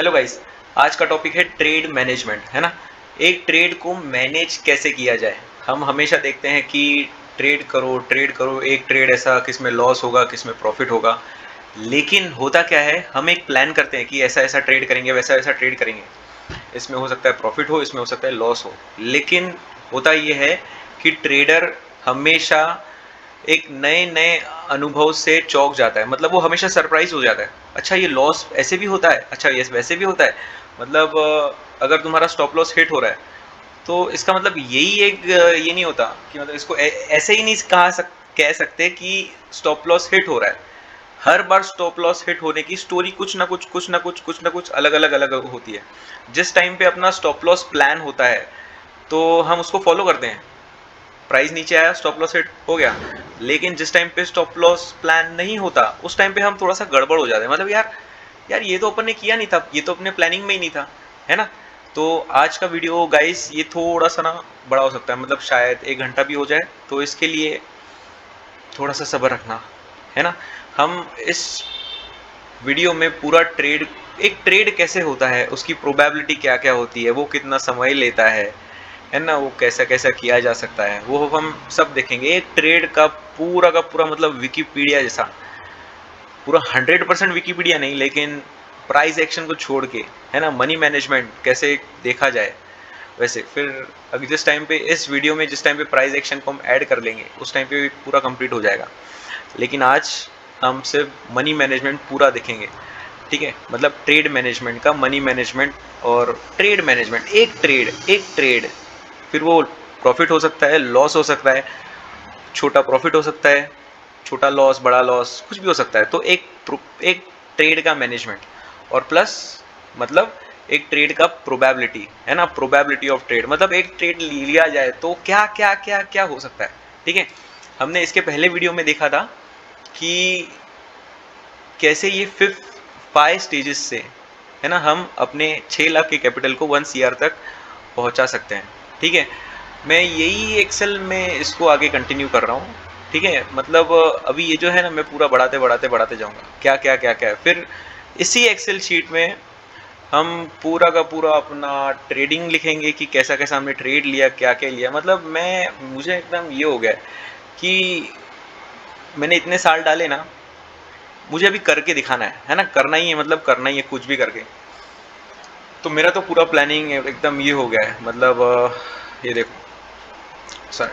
Hello guys, आज का topic है ट्रेड मैनेजमेंट, है ना। एक ट्रेड को मैनेज कैसे किया जाए। हम हमेशा देखते हैं कि ट्रेड करो, एक ट्रेड ऐसा किसमें लॉस होगा किसमें प्रॉफिट होगा। लेकिन होता क्या है, हम एक प्लान करते हैं कि ऐसा ऐसा ट्रेड करेंगे, वैसा वैसा ट्रेड करेंगे। इसमें हो सकता है प्रॉफिट हो, इसमें हो सकता है लॉस हो। लेकिन होता ये है कि ट्रेडर हमेशा एक नए नए अनुभव से चौंक जाता है। मतलब वो हमेशा सरप्राइज हो जाता है, अच्छा ये लॉस ऐसे भी होता है, अच्छा ये वैसे भी होता है। मतलब अगर तुम्हारा स्टॉप लॉस हिट हो रहा है तो इसका मतलब यही एक ये नहीं होता कि मतलब इसको ऐसे ही नहीं कह सकते कि स्टॉप लॉस हिट हो रहा है। हर बार स्टॉप लॉस हिट होने की स्टोरी कुछ ना कुछ अलग अलग होती है। जिस टाइम पे अपना स्टॉप लॉस प्लान होता है तो हम उसको फॉलो करते हैं, प्राइस नीचे आया स्टॉप लॉस हिट हो गया। लेकिन जिस टाइम पे स्टॉप लॉस प्लान नहीं होता उस टाइम पे हम थोड़ा सा गड़बड़ हो जाते हैं। मतलब यार यार ये तो अपन ने किया नहीं था, ये तो अपने प्लानिंग में ही नहीं था, है ना। तो आज का वीडियो गाइस ये थोड़ा सा ना बड़ा हो सकता है, मतलब शायद 1 घंटा भी हो जाए, तो इसके लिए थोड़ा सा सब्र रखना, है ना। हम इस वीडियो में पूरा एक ट्रेड कैसे होता है, उसकी प्रोबेबिलिटी क्या क्या होती है, वो कितना समय लेता है ना, वो कैसा कैसा किया जा सकता है, वो हम सब देखेंगे। एक ट्रेड का पूरा मतलब विकिपीडिया जैसा, पूरा 100% विकिपीडिया नहीं, लेकिन प्राइस एक्शन को छोड़ के, है ना, मनी मैनेजमेंट कैसे देखा जाए वैसे। फिर अभी जिस टाइम पे इस वीडियो में जिस टाइम पे प्राइस एक्शन को हम ऐड कर लेंगे उस टाइम पे पूरा कंप्लीट हो जाएगा। लेकिन आज हम सिर्फ मनी मैनेजमेंट पूरा देखेंगे, ठीक है। मतलब ट्रेड मैनेजमेंट का मनी मैनेजमेंट और ट्रेड मैनेजमेंट, एक ट्रेड फिर वो प्रॉफिट हो सकता है, लॉस हो सकता है, छोटा प्रॉफिट हो सकता है, छोटा लॉस, बड़ा लॉस, कुछ भी हो सकता है। तो एक ट्रेड का मैनेजमेंट और प्लस मतलब एक ट्रेड का प्रोबेबिलिटी, है ना, प्रोबेबिलिटी ऑफ ट्रेड। मतलब एक ट्रेड लिया जाए तो क्या क्या क्या क्या हो सकता है, ठीक है। हमने इसके पहले वीडियो में देखा था कि कैसे ये 5 स्टेजेस से, है ना, हम अपने 6 लाख के कैपिटल को 1 CR तक पहुंचा सकते हैं, ठीक है। मैं यही एक्सेल में इसको आगे कंटिन्यू कर रहा हूँ, ठीक है। मतलब अभी ये जो है ना, मैं पूरा बढ़ाते जाऊंगा क्या क्या क्या क्या। फिर इसी एक्सेल शीट में हम पूरा का पूरा अपना ट्रेडिंग लिखेंगे कि कैसा कैसा हमने ट्रेड लिया, क्या क्या लिया। मतलब मुझे एकदम ये हो गया कि मैंने इतने साल डाले ना, मुझे अभी करके दिखाना है ना, करना ही है, मतलब करना ही है कुछ भी करके। तो मेरा तो पूरा प्लानिंग एकदम ये हो गया है। मतलब ये देखो सर,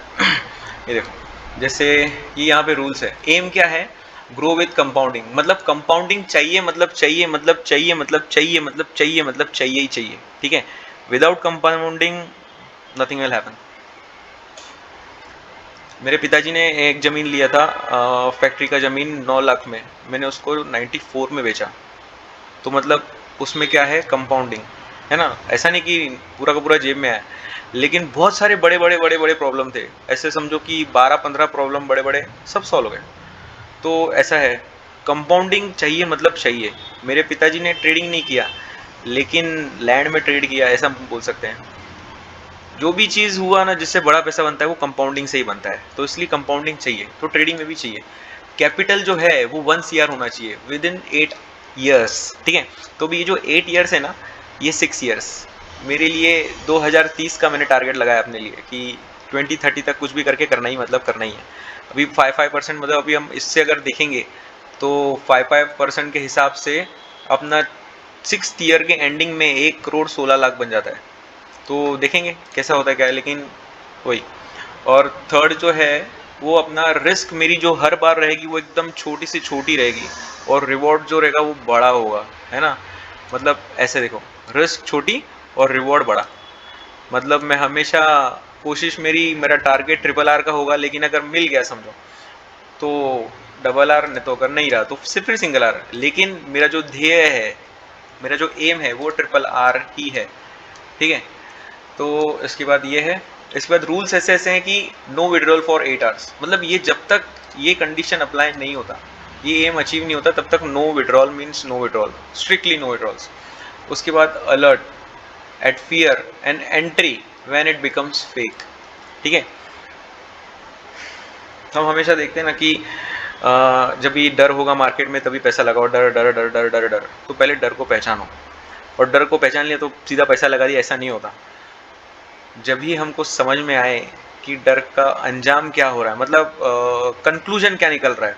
ये देखो जैसे ये यहाँ पे रूल्स है। एम क्या है, ग्रो विथ कंपाउंडिंग। मतलब कंपाउंडिंग चाहिए, मतलब चाहिए, मतलब चाहिए, मतलब चाहिए, मतलब चाहिए, मतलब चाहिए ही चाहिए, ठीक है। Without compounding nothing will happen. मेरे पिताजी ने एक ज़मीन लिया था, फैक्ट्री का ज़मीन 9 लाख में, मैंने उसको 94 में बेचा। तो मतलब उसमें क्या है, कंपाउंडिंग, है ना। ऐसा नहीं कि पूरा का पूरा जेब में आया, लेकिन बहुत सारे बड़े बड़े प्रॉब्लम थे। ऐसे समझो कि 12-15 प्रॉब्लम बड़े बड़े सब सॉल्व हो गए। तो ऐसा है, कंपाउंडिंग चाहिए, मतलब चाहिए। मेरे पिताजी ने ट्रेडिंग नहीं किया लेकिन लैंड में ट्रेड किया, ऐसा बोल सकते हैं। जो भी चीज़ हुआ ना जिससे बड़ा पैसा बनता है वो कंपाउंडिंग से ही बनता है, तो इसलिए कंपाउंडिंग चाहिए, तो ट्रेडिंग में भी चाहिए। कैपिटल जो है वो 1 CR होना चाहिए विद इन 8 ईयर्स, ठीक है। तो भी ये जो 8 ईयर्स है ना, ये 6 ईयर्स मेरे लिए 2030 का मैंने टारगेट लगाया अपने लिए कि 2030 तक कुछ भी करके करना ही, मतलब करना ही है। अभी 5% मतलब अभी हम इससे अगर देखेंगे तो 5% के हिसाब से अपना 6th ईयर के एंडिंग में 1 करोड़ 16 लाख बन जाता है। तो देखेंगे कैसा होता है क्या है, लेकिन वही। और थर्ड जो है वो अपना रिस्क, मेरी जो हर बार रहेगी वो एकदम छोटी से छोटी रहेगी और रिवॉर्ड जो रहेगा वो बड़ा होगा, है ना। मतलब ऐसे देखो, रिस्क छोटी और रिवॉर्ड बड़ा। मतलब मैं हमेशा कोशिश, मेरा टारगेट RRR का होगा, लेकिन अगर मिल गया समझो तो RRR, नहीं तो अगर नहीं रहा तो सिर्फ सिंगल R। लेकिन मेरा जो ध्येय है, मेरा जो एम है वो RRR ही है, ठीक है। तो इसके बाद ये है, इसके बाद रूल्स ऐसे ऐसे हैं कि नो विड्रॉल फॉर 8 आवर्स। मतलब ये जब तक ये कंडीशन अप्लाई नहीं होता, ये एम अचीव नहीं होता, तब तक no withdrawal means no withdrawal, strictly no withdrawals. उसके बाद alert at fear and entry when it becomes fake, ठीक है। हम हमेशा देखते हैं ना कि जब ये डर होगा मार्केट में तभी पैसा लगाओ, डर डर डर डर डर डर। तो पहले डर को पहचानो, और डर को पहचान लिया तो सीधा पैसा लगा दिया, ऐसा नहीं होता। जब ही हमको समझ में आए कि डर का अंजाम क्या हो रहा है, मतलब कंक्लूजन क्या निकल रहा है,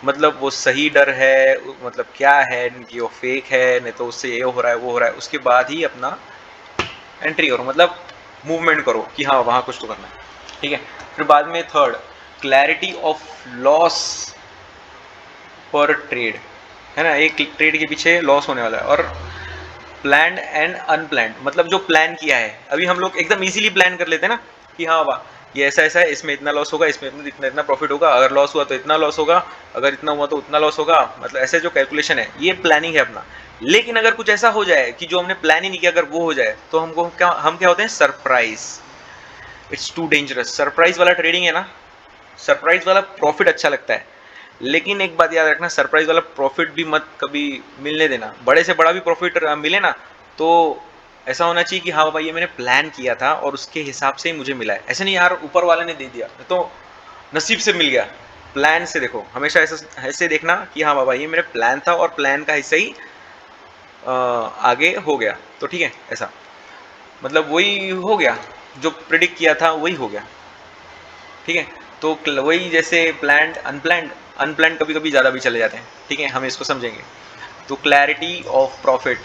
मतलब वो सही डर है, मतलब क्या है कि वो फेक है, नहीं तो उससे ये हो रहा है वो हो रहा है, उसके बाद ही अपना एंट्री करो, मतलब मूवमेंट करो कि हाँ वहाँ कुछ तो करना है, ठीक है। फिर बाद में थर्ड, क्लैरिटी ऑफ लॉस पर ट्रेड, है ना, एक ट्रेड के पीछे लॉस होने वाला है। और प्लान्ड एंड अनप्लान्ड, मतलब जो प्लान किया है, अभी हम लोग एकदम इजीली प्लान कर लेते हैं ना कि हाँ वाह ये ऐसा ऐसा है, इसमें इतना लॉस होगा, इसमें इतना इतना प्रॉफिट होगा, अगर लॉस हुआ तो इतना लॉस होगा, अगर इतना हुआ तो उतना लॉस होगा, मतलब ऐसे जो कैलकुलेशन है ये प्लानिंग है अपना। लेकिन अगर कुछ ऐसा हो जाए कि जो हमने प्लान ही नहीं किया, अगर वो हो जाए तो हम क्या होते हैं, surprise. It's too dangerous. Surprise वाला ट्रेडिंग है ना, सरप्राइज वाला प्रॉफिट अच्छा लगता है, लेकिन एक बात याद रखना, सरप्राइज वाला प्रॉफिट भी मत कभी मिलने देना। बड़े से बड़ा भी प्रॉफिट मिले ना तो ऐसा होना चाहिए कि हाँ भाई ये मैंने प्लान किया था और उसके हिसाब से ही मुझे मिला है, ऐसे नहीं यार ऊपर वाले ने दे दिया तो नसीब से मिल गया। प्लान से देखो, हमेशा ऐसा ऐसे देखना कि हाँ बाबा ये मेरा प्लान था और प्लान का हिस्सा ही आगे हो गया, तो ठीक है ऐसा, मतलब वही हो गया, जो प्रिडिक्ट किया था वही हो गया, ठीक है। तो वही जैसे प्लान्ड अनप्लान्ड, अनप्लान्ड कभी कभी ज़्यादा भी चले जाते हैं, ठीक है, हम इसको समझेंगे। तो क्लैरिटी ऑफ प्रॉफिट,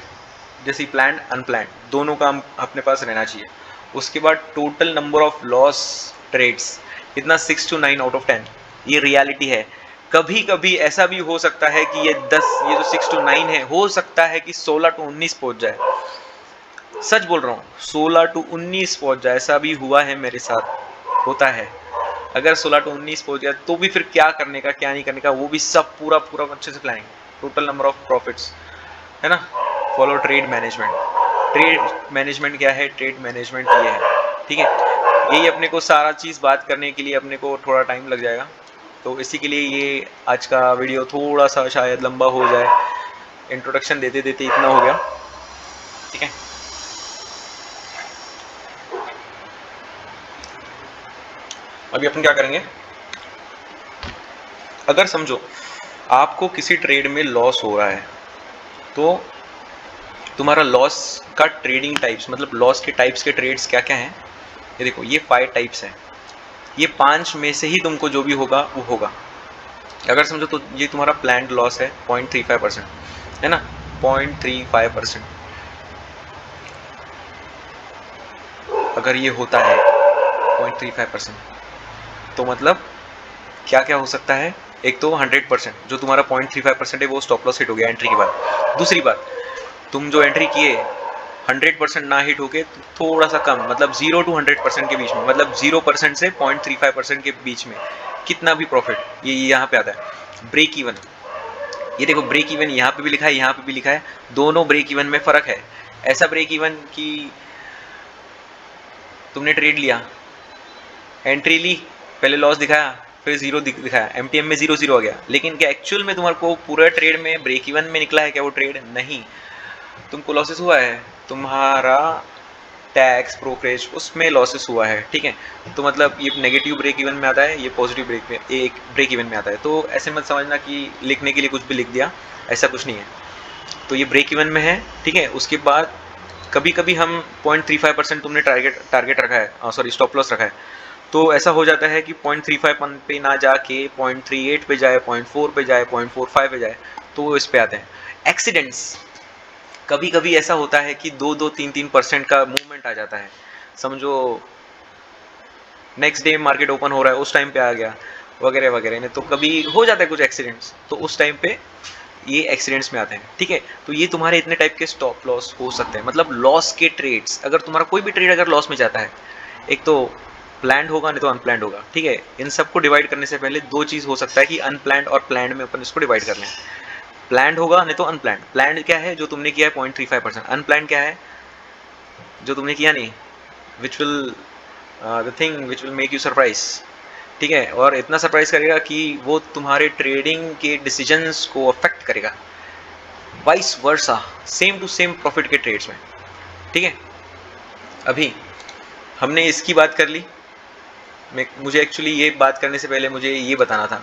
जैसे प्लान्ड अनप्लान्ड दोनों का अपने पास रहना चाहिए। उसके बाद total number of loss trades कितना, 6 to 9 out of 10, ये रियलिटी है। कभी कभी ऐसा भी हो सकता है कि ये 10, ये जो 6 to 9 है, हो सकता है कि 16 to 19 पहुंच जाए, सच बोल रहा हूँ, 16 to 19 पहुंच जाए, ऐसा भी हुआ है मेरे साथ, होता है। अगर 16 to 19 पहुंच गया तो भी फिर क्या करने का क्या नहीं करने का वो भी सब पूरा पूरा अच्छे से planning. Total number of profits, है ना। Follow trade management. Trade management क्या है, ट्रेड मैनेजमेंट ये है, ठीक है। यही अपने को सारा चीज़ बात करने के लिए अपने को थोड़ा टाइम लग जाएगा, तो इसी के लिए ये आज का वीडियो थोड़ा सा शायद लंबा हो जाए, इंट्रोडक्शन देते देते इतना हो गया, ठीक है। अभी अपन क्या करेंगे, अगर समझो आपको किसी ट्रेड में लॉस हो रहा है तो तुम्हारा लॉस का ट्रेडिंग टाइप्स, मतलब लॉस के टाइप्स के ट्रेड्स क्या क्या हैं, ये देखो, ये 5 टाइप्स हैं, ये 5 में से ही तुमको जो भी होगा वो होगा। अगर समझो तो ये तुम्हारा प्लान्ड लॉस है 0.35%, है ना, 0.35%। अगर ये होता है 0.35%, तो मतलब क्या क्या हो सकता है, एक तो 100%, जो तुम्हारा 0.35% है वो स्टॉप लॉस हिट हो गया एंट्री के बाद। दूसरी बात, तुम जो एंट्री किए 100% ना हिट होके थोड़ा सा कम, मतलब 0 to 100% के बीच में, मतलब 0% से 0.35% के बीच में कितना भी प्रॉफिट, ये यहाँ पे आता है। ब्रेक इवन, ये देखो ब्रेक इवन यहाँ पे भी लिखा है, यहाँ पे भी लिखा है, दोनों ब्रेक इवन में फ़र्क है। ऐसा ब्रेक इवन कि तुमने ट्रेड लिया, एंट्री ली, पहले लॉस दिखाया, फिर जीरो दिखाया, एमटीएम में 0 0 आ गया, लेकिन क्या एक्चुअल में तुम्हारे को पूरा ट्रेड में ब्रेक इवन में निकला है क्या वो ट्रेड? नहीं, तुमको लॉसेस हुआ है, तुम्हारा टैक्स ब्रोकरेज उसमें लॉसेस हुआ है, ठीक है। तो मतलब ये नेगेटिव ब्रेक इवन में आता है, ये पॉजिटिव ब्रेक इवन में आता है। तो ऐसे मत समझना कि लिखने के लिए कुछ भी लिख दिया, ऐसा कुछ नहीं है। तो ये ब्रेक इवन में है, ठीक है। उसके बाद कभी कभी हम 0.35% तुमने टारगेट रखा है, सॉरी स्टॉप लॉस रखा है, तो ऐसा हो जाता है कि 0.35 पे ना जाके 0.38 पे जाए, 0.4 पे जाए, 0.45 पे जाए, तो वो इस पे आते हैं। एक्सीडेंट्स, कभी कभी ऐसा होता है कि 2-3% का मूवमेंट आ जाता है, समझो नेक्स्ट डे मार्केट ओपन हो रहा है उस टाइम पे आ गया, वगैरह वगैरह ने, तो कभी हो जाता है कुछ एक्सीडेंट्स, तो उस टाइम पे ये एक्सीडेंट्स में आते हैं, ठीक है। तो ये तुम्हारे इतने टाइप के स्टॉप लॉस हो सकते हैं, मतलब लॉस के ट्रेड्स। अगर तुम्हारा कोई भी ट्रेड अगर लॉस में जाता है, एक तो प्लान्ड होगा नहीं तो अनप्लान्ड होगा, ठीक है। इन सबको डिवाइड करने से पहले दो चीज़ हो सकता है कि अनप्लान्ड और प्लान्ड में अपन इसको डिवाइड कर लें। प्लान्ड होगा नहीं तो अनप्लान्ड। प्लान्ड क्या है, जो तुमने किया है 0.35%। अनप्लान्ड क्या है, जो तुमने किया नहीं, which will the thing which will make you surprise, ठीक है। और इतना सरप्राइज करेगा कि वो तुम्हारे ट्रेडिंग के डिसीजंस को अफेक्ट करेगा, vice versa, same to same profit के ट्रेड्स में, ठीक है। अभी हमने इसकी बात कर ली, मुझे एक्चुअली ये बात करने से पहले मुझे ये बताना था,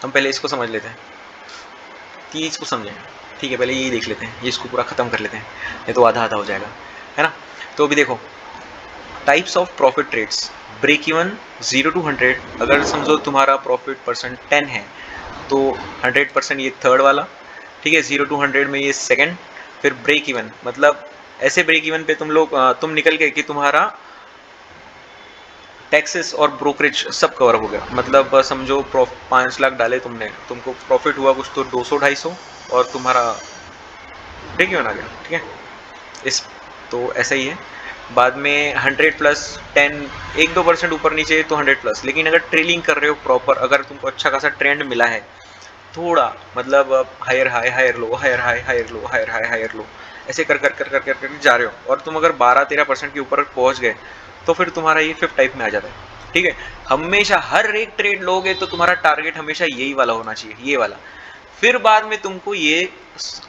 हम पहले इसको समझ लेते हैं, तीज को समझें। ठीक है, पहले ये देख लेते हैं, ये इसको पूरा ख़त्म कर लेते हैं, नहीं तो आधा आधा हो जाएगा, है ना। तो अभी देखो types of profit trades, break even 0 to 100, अगर समझो तुम्हारा प्रॉफिट परसेंट 10 है तो 100% ये थर्ड वाला, ठीक है, 0 to 100 में ये सेकंड, फिर ब्रेक इवन मतलब ऐसे ब्रेक इवन पे तुम निकल गए कि तुम्हारा टैक्सेस और ब्रोकरेज सब कवर हो गया, मतलब समझो 5 लाख डाले तुमने, तुमको प्रॉफिट हुआ कुछ तो 200-250 और तुम्हारा ब्रेक इवन आ गया, ठीक है। इस तो ऐसा ही है, बाद में 100+10, 1-2% ऊपर नीचे तो 100+, लेकिन अगर ट्रेलिंग कर रहे हो प्रॉपर, अगर तुमको अच्छा खासा ट्रेंड मिला है थोड़ा, मतलब higher high higher low higher high higher low higher high higher low, ऐसे कर कर कर कर कर कर जा रहे हो और तुम अगर 12-13% के ऊपर पहुंच गए तो फिर तुम्हारा ये फिफ्थ टाइप में आ जाता है, ठीक है। हमेशा हर एक ट्रेड लोगे तो तुम्हारा टारगेट हमेशा यही वाला होना चाहिए, ये वाला, फिर बाद में तुमको ये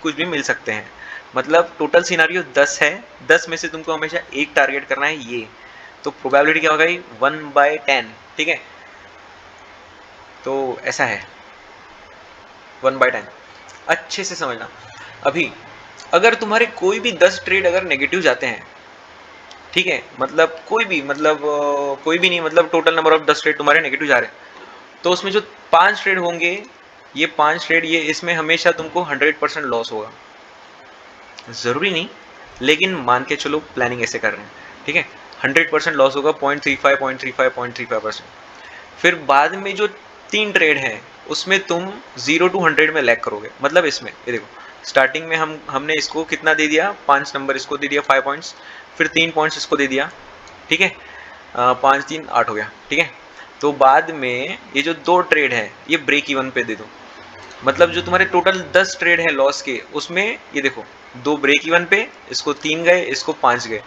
कुछ भी मिल सकते हैं, मतलब टोटल सिनारियो 10 है, 10 में से तुमको हमेशा एक टारगेट करना है ये, तो प्रोबेबिलिटी क्या हो गई 1/10, ठीक है। तो ऐसा है 1/10, अच्छे से समझना। अभी अगर तुम्हारे कोई भी 10 ट्रेड अगर नेगेटिव जाते हैं, ठीक है, मतलब कोई भी, मतलब कोई भी नहीं, मतलब टोटल नंबर ऑफ 10 ट्रेड तुम्हारे नेगेटिव जा रहे हैं, तो उसमें जो 5 ट्रेड होंगे, ये 5 ट्रेड, ये इसमें हमेशा तुमको 100% लॉस होगा, ज़रूरी नहीं, लेकिन मान के चलो प्लानिंग ऐसे कर रहे हैं, ठीक है। 100% लॉस होगा, 0.35 0.35 0.35%। फिर बाद में जो 3 ट्रेड हैं उसमें तुम 0 to 100 में लैग करोगे, मतलब इसमें ये देखो, स्टार्टिंग में हमने इसको कितना दे दिया, 5 नंबर इसको दे दिया 5 पॉइंट्स, फिर 3 पॉइंट्स इसको दे दिया, ठीक है, 5 3 8 हो गया, ठीक है। तो बाद में ये जो 2 ट्रेड है ये ब्रेक इवन पे दे दो, मतलब जो तुम्हारे टोटल 10 ट्रेड है लॉस के, उसमें ये देखो 2 ब्रेक इवन पे, इसको 3 गए, इसको 5 गए,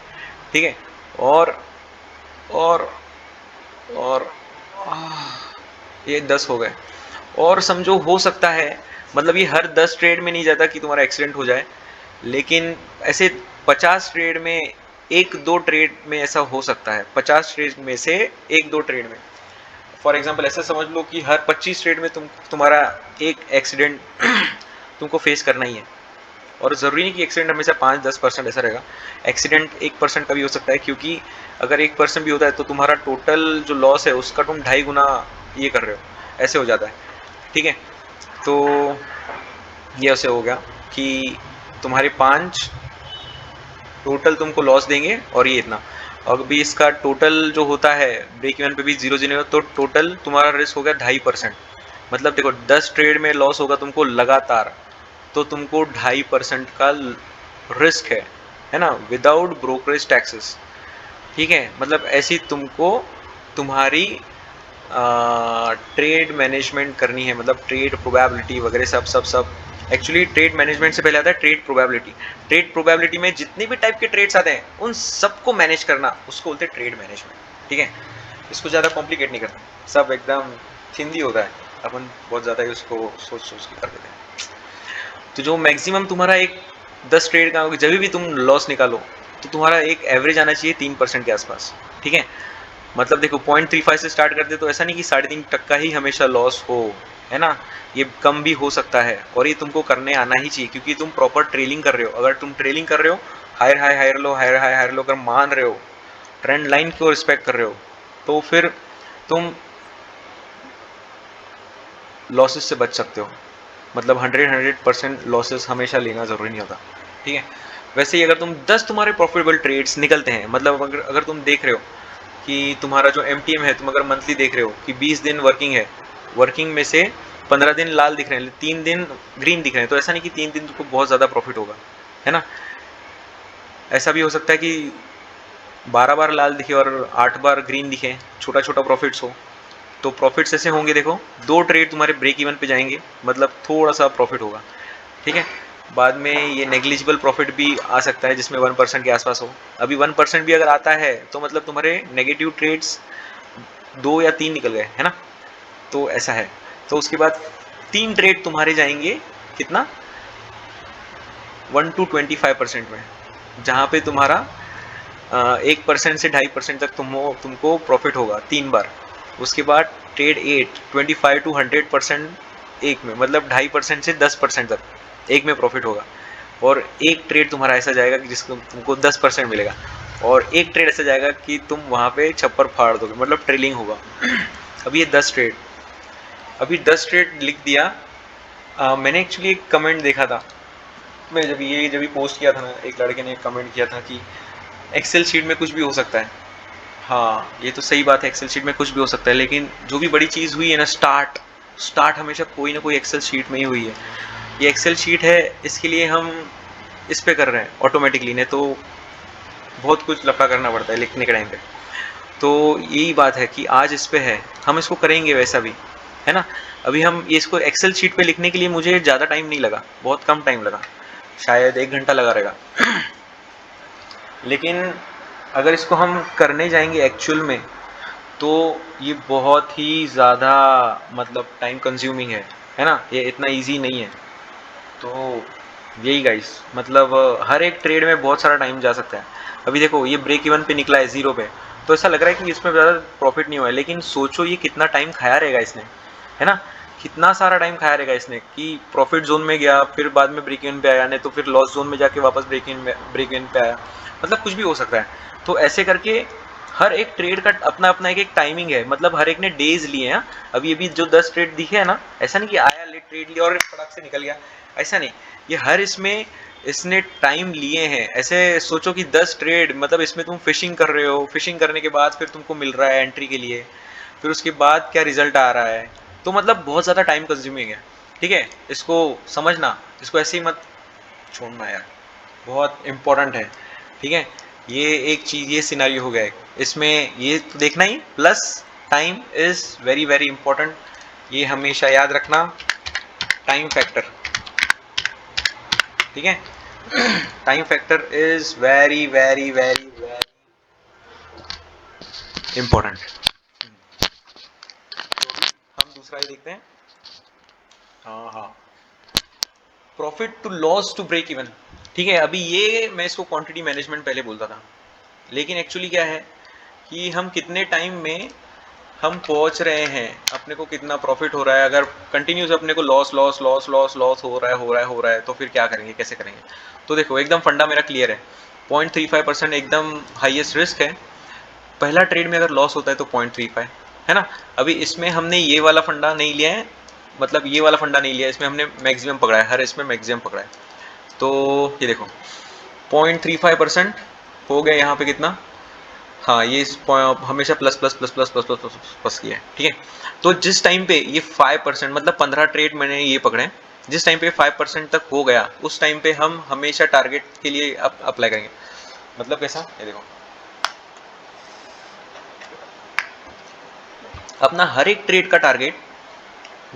ठीक है। और और और ये 10 हो गए, और समझो हो सकता है, मतलब ये हर 10 ट्रेड में नहीं जाता कि तुम्हारा एक्सीडेंट हो जाए, लेकिन ऐसे 50 ट्रेड में 1-2 ट्रेड में ऐसा हो सकता है, 50 ट्रेड में से 1-2 ट्रेड में, फॉर एग्जांपल ऐसा समझ लो कि हर 25 ट्रेड में तुम्हारा एक एक्सीडेंट तुमको फेस करना ही है, और ज़रूरी नहीं कि एक्सीडेंट हमेशा 5-10% ऐसा रहेगा, एक्सीडेंट 1% का भी हो सकता है, क्योंकि अगर 1% भी होता है तो तुम्हारा टोटल जो लॉस है उसका तुम 2.5 गुना ये कर रहे हो, ऐसे हो जाता है, ठीक है। तो ये ऐसे हो गया कि तुम्हारे 5 टोटल तुमको लॉस देंगे, और ये इतना, और भी इसका टोटल जो होता है ब्रेक इवन पे भी 0 तो टोटल तुम्हारा रिस्क हो गया 2.5%, मतलब देखो 10 ट्रेड में लॉस होगा तुमको लगातार, तो तुमको 2.5% का रिस्क है ना, विदाउट ब्रोकरेज टैक्सेस, ठीक है। मतलब ऐसी तुमको तुम्हारी ट्रेड मैनेजमेंट करनी है, मतलब ट्रेड प्रोबेबिलिटी वगैरह सब सब सब, एक्चुअली ट्रेड मैनेजमेंट से पहले आता है ट्रेड प्रोबेबिलिटी, ट्रेड प्रोबेबिलिटी में जितने भी टाइप के ट्रेड्स आते हैं उन सबको मैनेज करना उसको बोलते हैं ट्रेड मैनेजमेंट, ठीक है। इसको ज़्यादा कॉम्प्लिकेट नहीं करना, सब एकदम हिंदी होता है, अपन बहुत ज़्यादा ही उसको सोच सोच के कर देते हैं। तो जो मैक्सिमम तुम्हारा एक 10 ट्रेड का जब भी तुम लॉस निकालो तो तुम्हारा एक एवरेज आना चाहिए 3% के आसपास, ठीक है। मतलब देखो 0.35 से स्टार्ट करते तो ऐसा नहीं कि 3.5% ही हमेशा लॉस हो, है ना, ये कम भी हो सकता है, और ये तुमको करने आना ही चाहिए, क्योंकि तुम प्रॉपर ट्रेलिंग कर रहे हो, अगर तुम ट्रेलिंग कर रहे हो, higher high higher low higher high higher low अगर मान रहे हो, ट्रेंड लाइन को रिस्पेक्ट कर रहे हो, तो फिर तुम लॉसेस से बच सकते हो, मतलब 100% लॉसेस हमेशा लेना ज़रूरी नहीं होता, ठीक है। वैसे ही अगर तुम्हारे प्रॉफिटेबल ट्रेड्स निकलते हैं, मतलब अगर तुम देख रहे हो कि तुम्हारा जो MTM है, तुम अगर मंथली देख रहे हो कि 20 दिन वर्किंग है, वर्किंग में से 15 दिन लाल दिख रहे हैं, 3 दिन ग्रीन दिख रहे हैं, तो ऐसा नहीं कि 3 दिन तुमको बहुत ज़्यादा प्रॉफिट होगा, है ना। ऐसा भी हो सकता है कि 12 बार लाल दिखे और 8 बार ग्रीन दिखे, छोटा छोटा प्रॉफिट्स हो, तो प्रॉफिट्स ऐसे होंगे, देखो 2 ट्रेड तुम्हारे ब्रेक इवन पे जाएंगे, मतलब थोड़ा सा प्रॉफिट होगा, ठीक है। बाद में ये नेग्लिजिबल प्रॉफिट भी आ सकता है जिसमें 1% के आसपास हो, अभी 1% भी अगर आता है तो मतलब तुम्हारे नेगेटिव ट्रेड्स 2 या 3 निकल गए, है ना, तो ऐसा है। तो उसके बाद 3 ट्रेड तुम्हारे जाएंगे कितना, 1 to 25% में, जहाँ पे तुम्हारा 1% से 2.5% तक तुमको प्रॉफिट होगा 3 बार। उसके बाद ट्रेड 8 25 to 100% एक में, मतलब 2.5% से 10% तक, एक में प्रॉफिट होगा, और एक ट्रेड तुम्हारा ऐसा जाएगा कि जिसको तुमको 10% मिलेगा, और एक ट्रेड ऐसा जाएगा कि तुम वहाँ पे छप्पर फाड़ दोगे, मतलब ट्रेलिंग होगा। अभी ये 10 ट्रेड, अभी 10 ट्रेड लिख दिया। मैंने एक्चुअली एक कमेंट देखा था, मैं जब ये पोस्ट किया था ना, एक लड़के ने कमेंट किया था कि एक्सेल शीट में कुछ भी हो सकता है। हाँ, ये तो सही बात है, एक्सेल शीट में कुछ भी हो सकता है, लेकिन जो भी बड़ी चीज़ हुई है ना, स्टार्ट स्टार्ट हमेशा कोई ना कोई एक्सेल शीट में ही हुई है। ये एक्सेल शीट है, इसके लिए हम इस पे कर रहे हैं ऑटोमेटिकली, नहीं तो बहुत कुछ लफड़ा करना पड़ता है लिखने के टाइम पे। तो यही बात है कि आज इस पे है, हम इसको करेंगे वैसा भी, है ना। अभी हम ये इसको एक्सेल शीट पे लिखने के लिए मुझे ज़्यादा टाइम नहीं लगा, बहुत कम टाइम लगा, शायद 1 घंटा लगा रहेगा। लेकिन अगर इसको हम करने जाएंगे एक्चुअल में, तो ये बहुत ही ज़्यादा मतलब टाइम कंज्यूमिंग है ना, ये इतना इजी नहीं है। तो यही गाइस, मतलब हर एक ट्रेड में बहुत सारा टाइम जा सकता है। अभी देखो ये ब्रेक इवन पे निकला है, ज़ीरो पे, तो ऐसा लग रहा है कि इसमें ज़्यादा प्रॉफिट नहीं हुआ है, लेकिन सोचो ये कितना टाइम खाया रहेगा इसने, है ना। कितना सारा टाइम खाया रहेगा इसने कि प्रॉफिट जोन में गया, फिर बाद में ब्रेक इवन पे आया, नहीं तो फिर लॉस जोन में जाके वापस ब्रेक इवन पे आया, मतलब कुछ भी हो सकता है। तो ऐसे करके हर एक ट्रेड का अपना अपना एक एक टाइमिंग है, मतलब हर एक ने डेज लिए हैं। अभी जो 10 ट्रेड दिखे है ना, ऐसा नहीं कि आया ले ट्रेड लिया और फटाक से निकल गया, ऐसा नहीं। ये हर इसमें इसने टाइम लिए हैं। ऐसे सोचो कि 10 ट्रेड, मतलब इसमें तुम फिशिंग कर रहे हो, फिशिंग करने के बाद फिर तुमको मिल रहा है एंट्री के लिए, फिर उसके बाद क्या रिजल्ट आ रहा है, तो मतलब बहुत ज़्यादा टाइम कंज्यूमिंग है। ठीक है, इसको समझना, इसको ऐसे ही मत छोड़ना यार, बहुत इम्पोर्टेंट है। ठीक है, ये एक चीज़, ये सिनारियो हो गया है इसमें, ये तो देखना ही, plus time is very very important, ये हमेशा याद रखना, टाइम फैक्टर। ठीक है, time factor is very very very very important. हम दूसरा ही देखते हैं। हाँ हाँ, profit to loss to break even. ठीक है, अभी ये मैं इसको क्वांटिटी मैनेजमेंट पहले बोलता था, लेकिन एक्चुअली क्या है कि हम कितने टाइम में हम पहुंच रहे हैं, अपने को कितना प्रॉफिट हो रहा है। अगर कंटिन्यूस अपने को loss loss loss loss loss हो रहा है, हो रहा है, हो रहा है, तो फिर क्या करेंगे, कैसे करेंगे। तो देखो एकदम फंडा मेरा क्लियर है, 0.35% एकदम हाईएस्ट रिस्क है। पहला ट्रेड में अगर लॉस होता है तो 0.35, है ना। अभी इसमें हमने ये वाला फंडा नहीं लिया है, मतलब ये वाला फंडा नहीं लिया, इसमें हमने मैक्सिमम पकड़ा है, हर इसमें मैक्सिमम पकड़ा है। तो ये देखो 0.35% हो गया यहाँ पे कितना, हाँ ये हमेशा plus plus plus plus plus plus plus plus किया है। ठीक है, तो जिस टाइम पे ये 5%, मतलब 15 ट्रेड मैंने ये पकड़े हैं, जिस टाइम पे 5% तक हो गया, उस टाइम पे हम हमेशा टारगेट के लिए अप्लाई करेंगे। मतलब कैसा, ये देखो अपना हर एक ट्रेड का टारगेट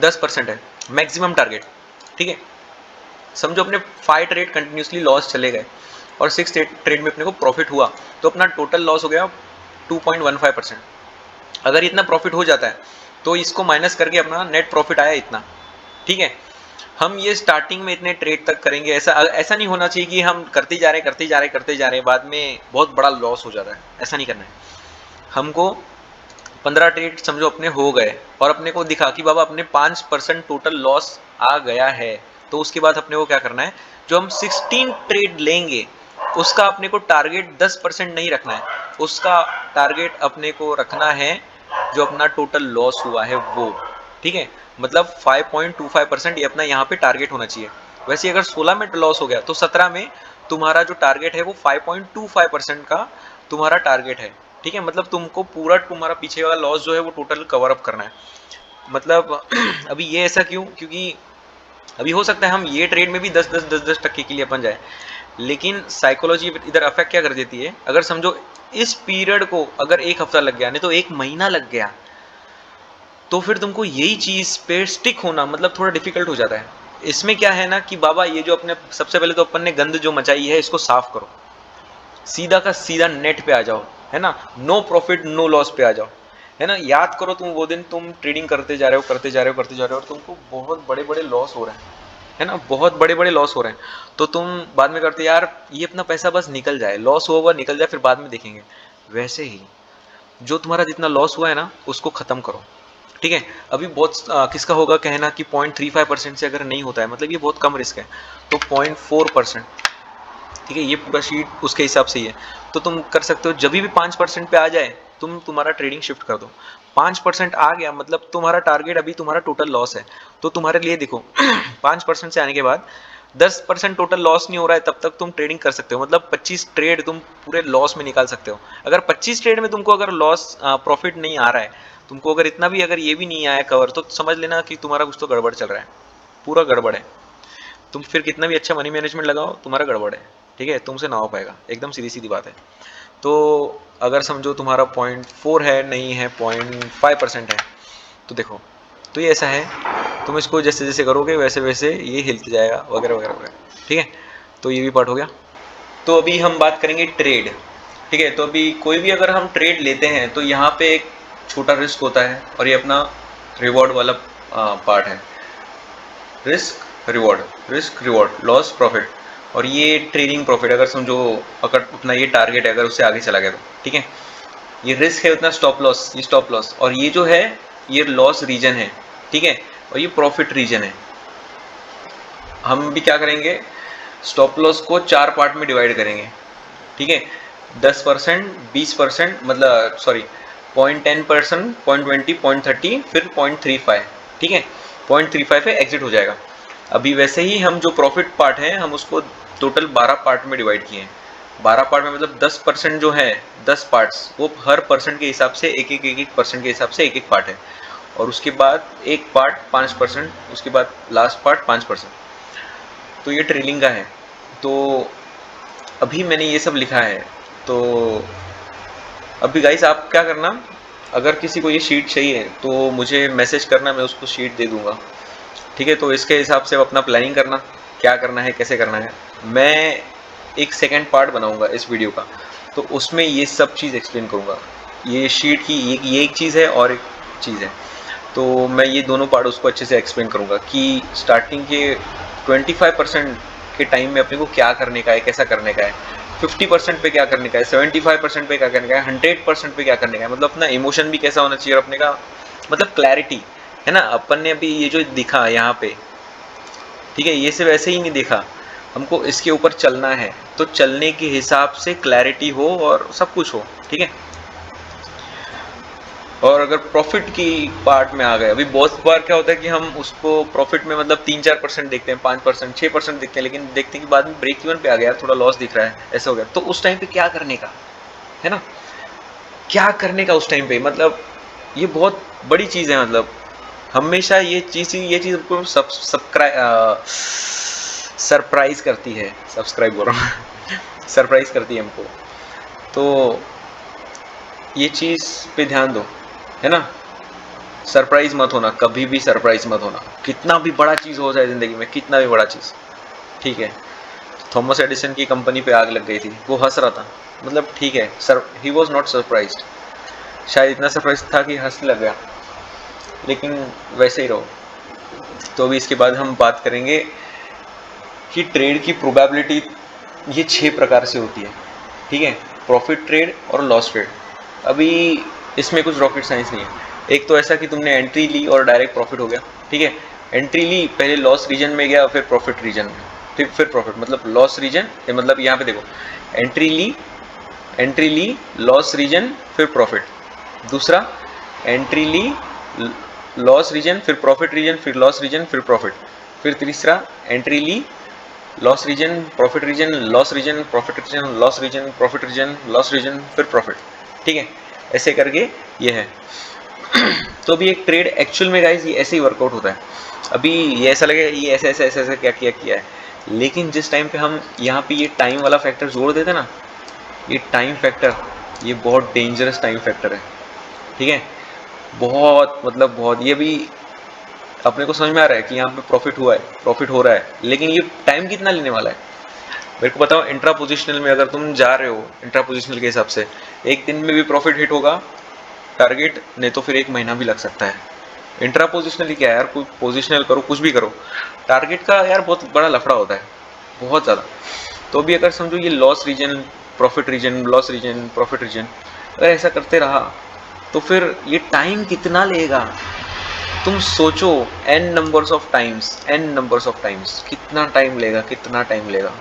10% है, मैक्सिमम टारगेट। ठीक है, समझो अपने 5 ट्रेड कंटिन्यूसली लॉस चले गए और 6 ट्रेड में अपने को प्रॉफिट हुआ, तो अपना टोटल लॉस हो गया 2.15%। अगर इतना प्रॉफिट हो जाता है तो इसको माइनस करके अपना नेट प्रॉफिट आया इतना। ठीक है, हम ये स्टार्टिंग में इतने ट्रेड तक करेंगे, ऐसा ऐसा नहीं होना चाहिए कि हम करते जा रहे करते जा रहे करते जा रहे, बाद में बहुत बड़ा लॉस हो जाता है, ऐसा नहीं करना है हमको। 15 ट्रेड समझो अपने हो गए और अपने को दिखा कि बाबा अपने 5% टोटल लॉस आ गया है, तो उसके बाद अपने को क्या करना है, जो हम 16 ट्रेड लेंगे उसका अपने को टारगेट 10% नहीं रखना है, उसका टारगेट अपने को रखना है जो अपना टोटल लॉस हुआ है वो। ठीक है, मतलब 5.25% ये अपना यहाँ पे टारगेट होना चाहिए। वैसे अगर 16 में लॉस हो गया तो 17 में तुम्हारा जो टारगेट है वो 5.25% का तुम्हारा टारगेट है। ठीक है, मतलब तुमको पूरा तुम्हारा पीछे वाला लॉस जो है वो टोटल कवर अप करना है। मतलब अभी ये ऐसा क्यों, क्योंकि अभी हो सकता है हम ये ट्रेड में भी 10-10 10-10 टक्के के लिए अपन जाए, लेकिन साइकोलॉजी इधर अफेक्ट क्या कर देती है, अगर समझो इस पीरियड को अगर 1 हफ्ता लग गया, नहीं तो 1 महीना लग गया, तो फिर तुमको यही चीज़ पे स्टिक होना मतलब थोड़ा डिफिकल्ट हो जाता है। इसमें क्या है ना कि बाबा ये जो अपने सबसे पहले तो अपन ने गंद जो मचाई है इसको साफ करो, सीधा का सीधा नेट पे आ जाओ, है ना, नो प्रॉफिट नो लॉस पे आ जाओ, है ना। याद करो तुम वो दिन तुम ट्रेडिंग करते जा रहे हो करते जा रहे हो करते जा रहे हो और तुमको बहुत बड़े बड़े लॉस हो रहे हैं, है ना, बहुत बड़े बड़े लॉस हो रहे हैं, तो तुम बाद में करते यार ये अपना पैसा बस निकल जाए, लॉस होगा निकल जाए फिर बाद में देखेंगे। वैसे ही जो तुम्हारा जितना लॉस हुआ है ना उसको ख़त्म करो, ठीक है। अभी बहुत किसका होगा कहना कि 0.35% से अगर नहीं होता है मतलब ये बहुत कम रिस्क है, तो 0.4%, ठीक है, ये पूरा शीट उसके हिसाब से ही है। तो तुम कर सकते हो जब भी 5% पे आ जाए तुम्हारा ट्रेडिंग शिफ्ट कर दो। 5% आ गया मतलब तुम्हारा टारगेट, अभी तुम्हारा टोटल लॉस है, तो तुम्हारे लिए देखो 5% से आने के बाद 10% टोटल लॉस नहीं हो रहा है तब तक तुम ट्रेडिंग कर सकते हो, मतलब 25 ट्रेड तुम पूरे लॉस में निकाल सकते हो। अगर 25 ट्रेड में तुमको अगर लॉस प्रॉफिट नहीं आ रहा है, तुमको अगर इतना भी अगर ये भी नहीं आया कवर, तो समझ लेना कि तुम्हारा कुछ तो गड़बड़ चल रहा है, पूरा गड़बड़ है। तुम फिर कितना भी अच्छा मनी मैनेजमेंट लगाओ, तुम्हारा गड़बड़ है, ठीक है, तुमसे ना हो पाएगा, एकदम सीधी सीधी बात है। तो अगर समझो तुम्हारा 0.4 है, नहीं है 0.5% है, तो देखो, तो ये ऐसा है, तुम इसको जैसे जैसे करोगे वैसे वैसे ये हिलते जाएगा वगैरह वगैरह वगैरह, ठीक है। तो ये भी पार्ट हो गया। तो अभी हम बात करेंगे ट्रेड, ठीक है। तो अभी कोई भी अगर हम ट्रेड लेते हैं तो यहाँ पे एक छोटा रिस्क होता है और ये अपना रिवॉर्ड वाला पार्ट है। Risk reward, risk reward, loss profit, और ये ट्रेडिंग प्रॉफिट अगर समझो अगर अपना ये टारगेट है अगर उससे आगे चला गया तो, ठीक है। ये रिस्क है उतना स्टॉप लॉस, ये स्टॉप लॉस, और ये जो है ये लॉस रीजन है, ठीक है, और ये प्रॉफिट रीजन है। हम भी क्या करेंगे, स्टॉप लॉस को 4 पार्ट में डिवाइड करेंगे, ठीक है। 10%, 20%, मतलब सॉरी 0.10%, 0.20, 0.30, फिर 0.35, ठीक है। 0.35 पे एग्जिट हो जाएगा। अभी वैसे ही हम जो प्रॉफिट पार्ट है हम उसको टोटल 12 पार्ट में डिवाइड किए हैं। 12 पार्ट में मतलब 10% जो है, 10 पार्ट्स, वो हर परसेंट के हिसाब से एक एक परसेंट के हिसाब से एक एक पार्ट है, और उसके बाद एक पार्ट 5%, उसके बाद लास्ट पार्ट 5%। तो ये ट्रेलिंग का है। तो अभी मैंने ये सब लिखा है। तो अभी गाइस आप क्या करना, अगर किसी को ये शीट चाहिए तो मुझे मैसेज करना, मैं उसको शीट दे दूंगा, ठीक है। तो इसके हिसाब से अपना प्लानिंग करना, क्या करना है कैसे करना है। मैं एक सेकंड पार्ट बनाऊंगा इस वीडियो का, तो उसमें ये सब चीज़ एक्सप्लेन करूंगा। ये शीट की ये एक चीज़ है और एक चीज़ है, तो मैं ये दोनों पार्ट उसको अच्छे से एक्सप्लेन करूंगा कि स्टार्टिंग के 25% के टाइम में अपने को क्या करने का है, कैसा करने का है, 50% पे क्या करने का है, 75% पे क्या करने का है, 100% पे क्या करने का है, मतलब अपना इमोशन भी कैसा होना चाहिए और अपने का मतलब क्लैरिटी है ना। अपन ने अभी ये जो दिखा यहाँ पे, ठीक है, ये सिर्फ ऐसे ही नहीं देखा, हमको इसके ऊपर चलना है, तो चलने के हिसाब से क्लैरिटी हो और सब कुछ हो, ठीक है। और अगर प्रॉफिट की पार्ट में आ गए, अभी बहुत बार क्या होता है कि हम उसको प्रॉफिट में मतलब 3-4% देखते हैं, 5%, 6% देखते हैं, लेकिन देखते हैं कि बाद में ब्रेक इवन पे आ गया, थोड़ा लॉस दिख रहा है, ऐसा हो गया, तो उस टाइम पे क्या करने का है ना, क्या करने का उस टाइम पे, मतलब ये बहुत बड़ी चीज़ है। मतलब हमेशा ये चीज़ हमको सरप्राइज करती है, सब्सक्राइब बोल रहा हूँ सरप्राइज करती है हमको। तो ये चीज़ पे ध्यान दो, है ना। सरप्राइज मत होना, कभी भी सरप्राइज मत होना, कितना भी बड़ा चीज़ हो जाए ज़िंदगी में, कितना भी बड़ा चीज़, ठीक है। थॉमस एडिसन की कंपनी पे आग लग गई थी, वो हंस रहा था, मतलब ठीक है, sir he was not surprised, शायद इतना सरप्राइज था कि हंसने लग गया, लेकिन वैसे ही रहो। तो अभी इसके बाद हम बात करेंगे कि ट्रेड की प्रोबेबिलिटी ये 6 प्रकार से होती है, ठीक है। प्रॉफिट ट्रेड और लॉस ट्रेड, अभी इसमें कुछ रॉकेट साइंस नहीं है। एक तो ऐसा कि तुमने एंट्री ली और डायरेक्ट प्रॉफिट हो गया, ठीक है। एंट्री ली, पहले लॉस रीजन में गया, फिर प्रॉफिट रीजन में, फिर प्रॉफिट, मतलब लॉस रीजन, मतलब यहाँ पे देखो, एंट्री ली लॉस रीजन फिर प्रॉफिट। दूसरा, एंट्री ली लॉस रीजन फिर प्रॉफिट रीजन फिर लॉस रीजन फिर प्रॉफिट। फिर तीसरा, एंट्री ली loss region profit region loss region profit region loss region profit region loss region फिर प्रॉफिट, ठीक है। ऐसे करके ये है तो अभी एक ट्रेड एक्चुअल में गाइस ये ऐसे ही वर्कआउट होता है। अभी ये ऐसा लगे ये ऐसे ऐसे ऐसे ऐसे क्या किया है, लेकिन जिस टाइम पे हम यहाँ पे ये टाइम वाला फैक्टर जोड़ देते ना, ये टाइम फैक्टर, ये बहुत डेंजरस टाइम फैक्टर है, ठीक है। बहुत मतलब बहुत, ये भी अपने को समझ में आ रहा है कि यहाँ पे प्रॉफिट हुआ है, प्रॉफिट हो रहा है, लेकिन ये टाइम कितना लेने वाला है। मेरे को बताओ, इंट्रा पोजिशनल में अगर तुम जा रहे हो, इंट्रा पोजिशनल के हिसाब से एक दिन में भी प्रॉफिट हिट होगा टारगेट, नहीं तो फिर एक महीना भी लग सकता है। इंट्रा पोजिशनल ही क्या है यार, कोई पोजिशनल करो कुछ भी करो, टारगेट का यार बहुत बड़ा लफड़ा होता है, बहुत ज़्यादा। तो भी अगर समझो ये loss region profit region loss region profit region, अगर ऐसा करते रहा तो फिर ये टाइम कितना लेगा, तुम सोचो n नंबर्स ऑफ टाइम्स कितना टाइम लेगा, कितना टाइम लेगा।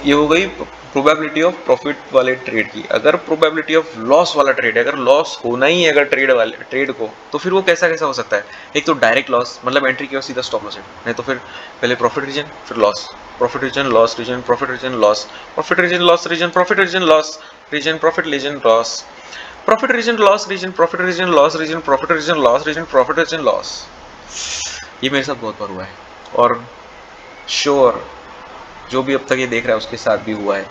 ये हो गई प्रोबेबिलिटी ऑफ प्रॉफिट वाले ट्रेड की। अगर प्रोबेबिलिटी ऑफ लॉस वाला ट्रेड है, अगर लॉस होना ही है अगर ट्रेड को, तो फिर वो कैसा कैसा हो सकता है। एक तो डायरेक्ट लॉस, मतलब एंट्री किया सीधा स्टॉप लॉस, नहीं तो फिर पहले प्रॉफिट रीजन फिर loss, profit region loss region, profit region loss, profit region loss region, profit region loss region, profit region loss, profit region loss region, profit region loss region, profit region loss region, profit region loss. ये मेरे साथ बहुत बार हुआ है और sure जो भी अब तक ये देख रहा है उसके साथ भी हुआ है।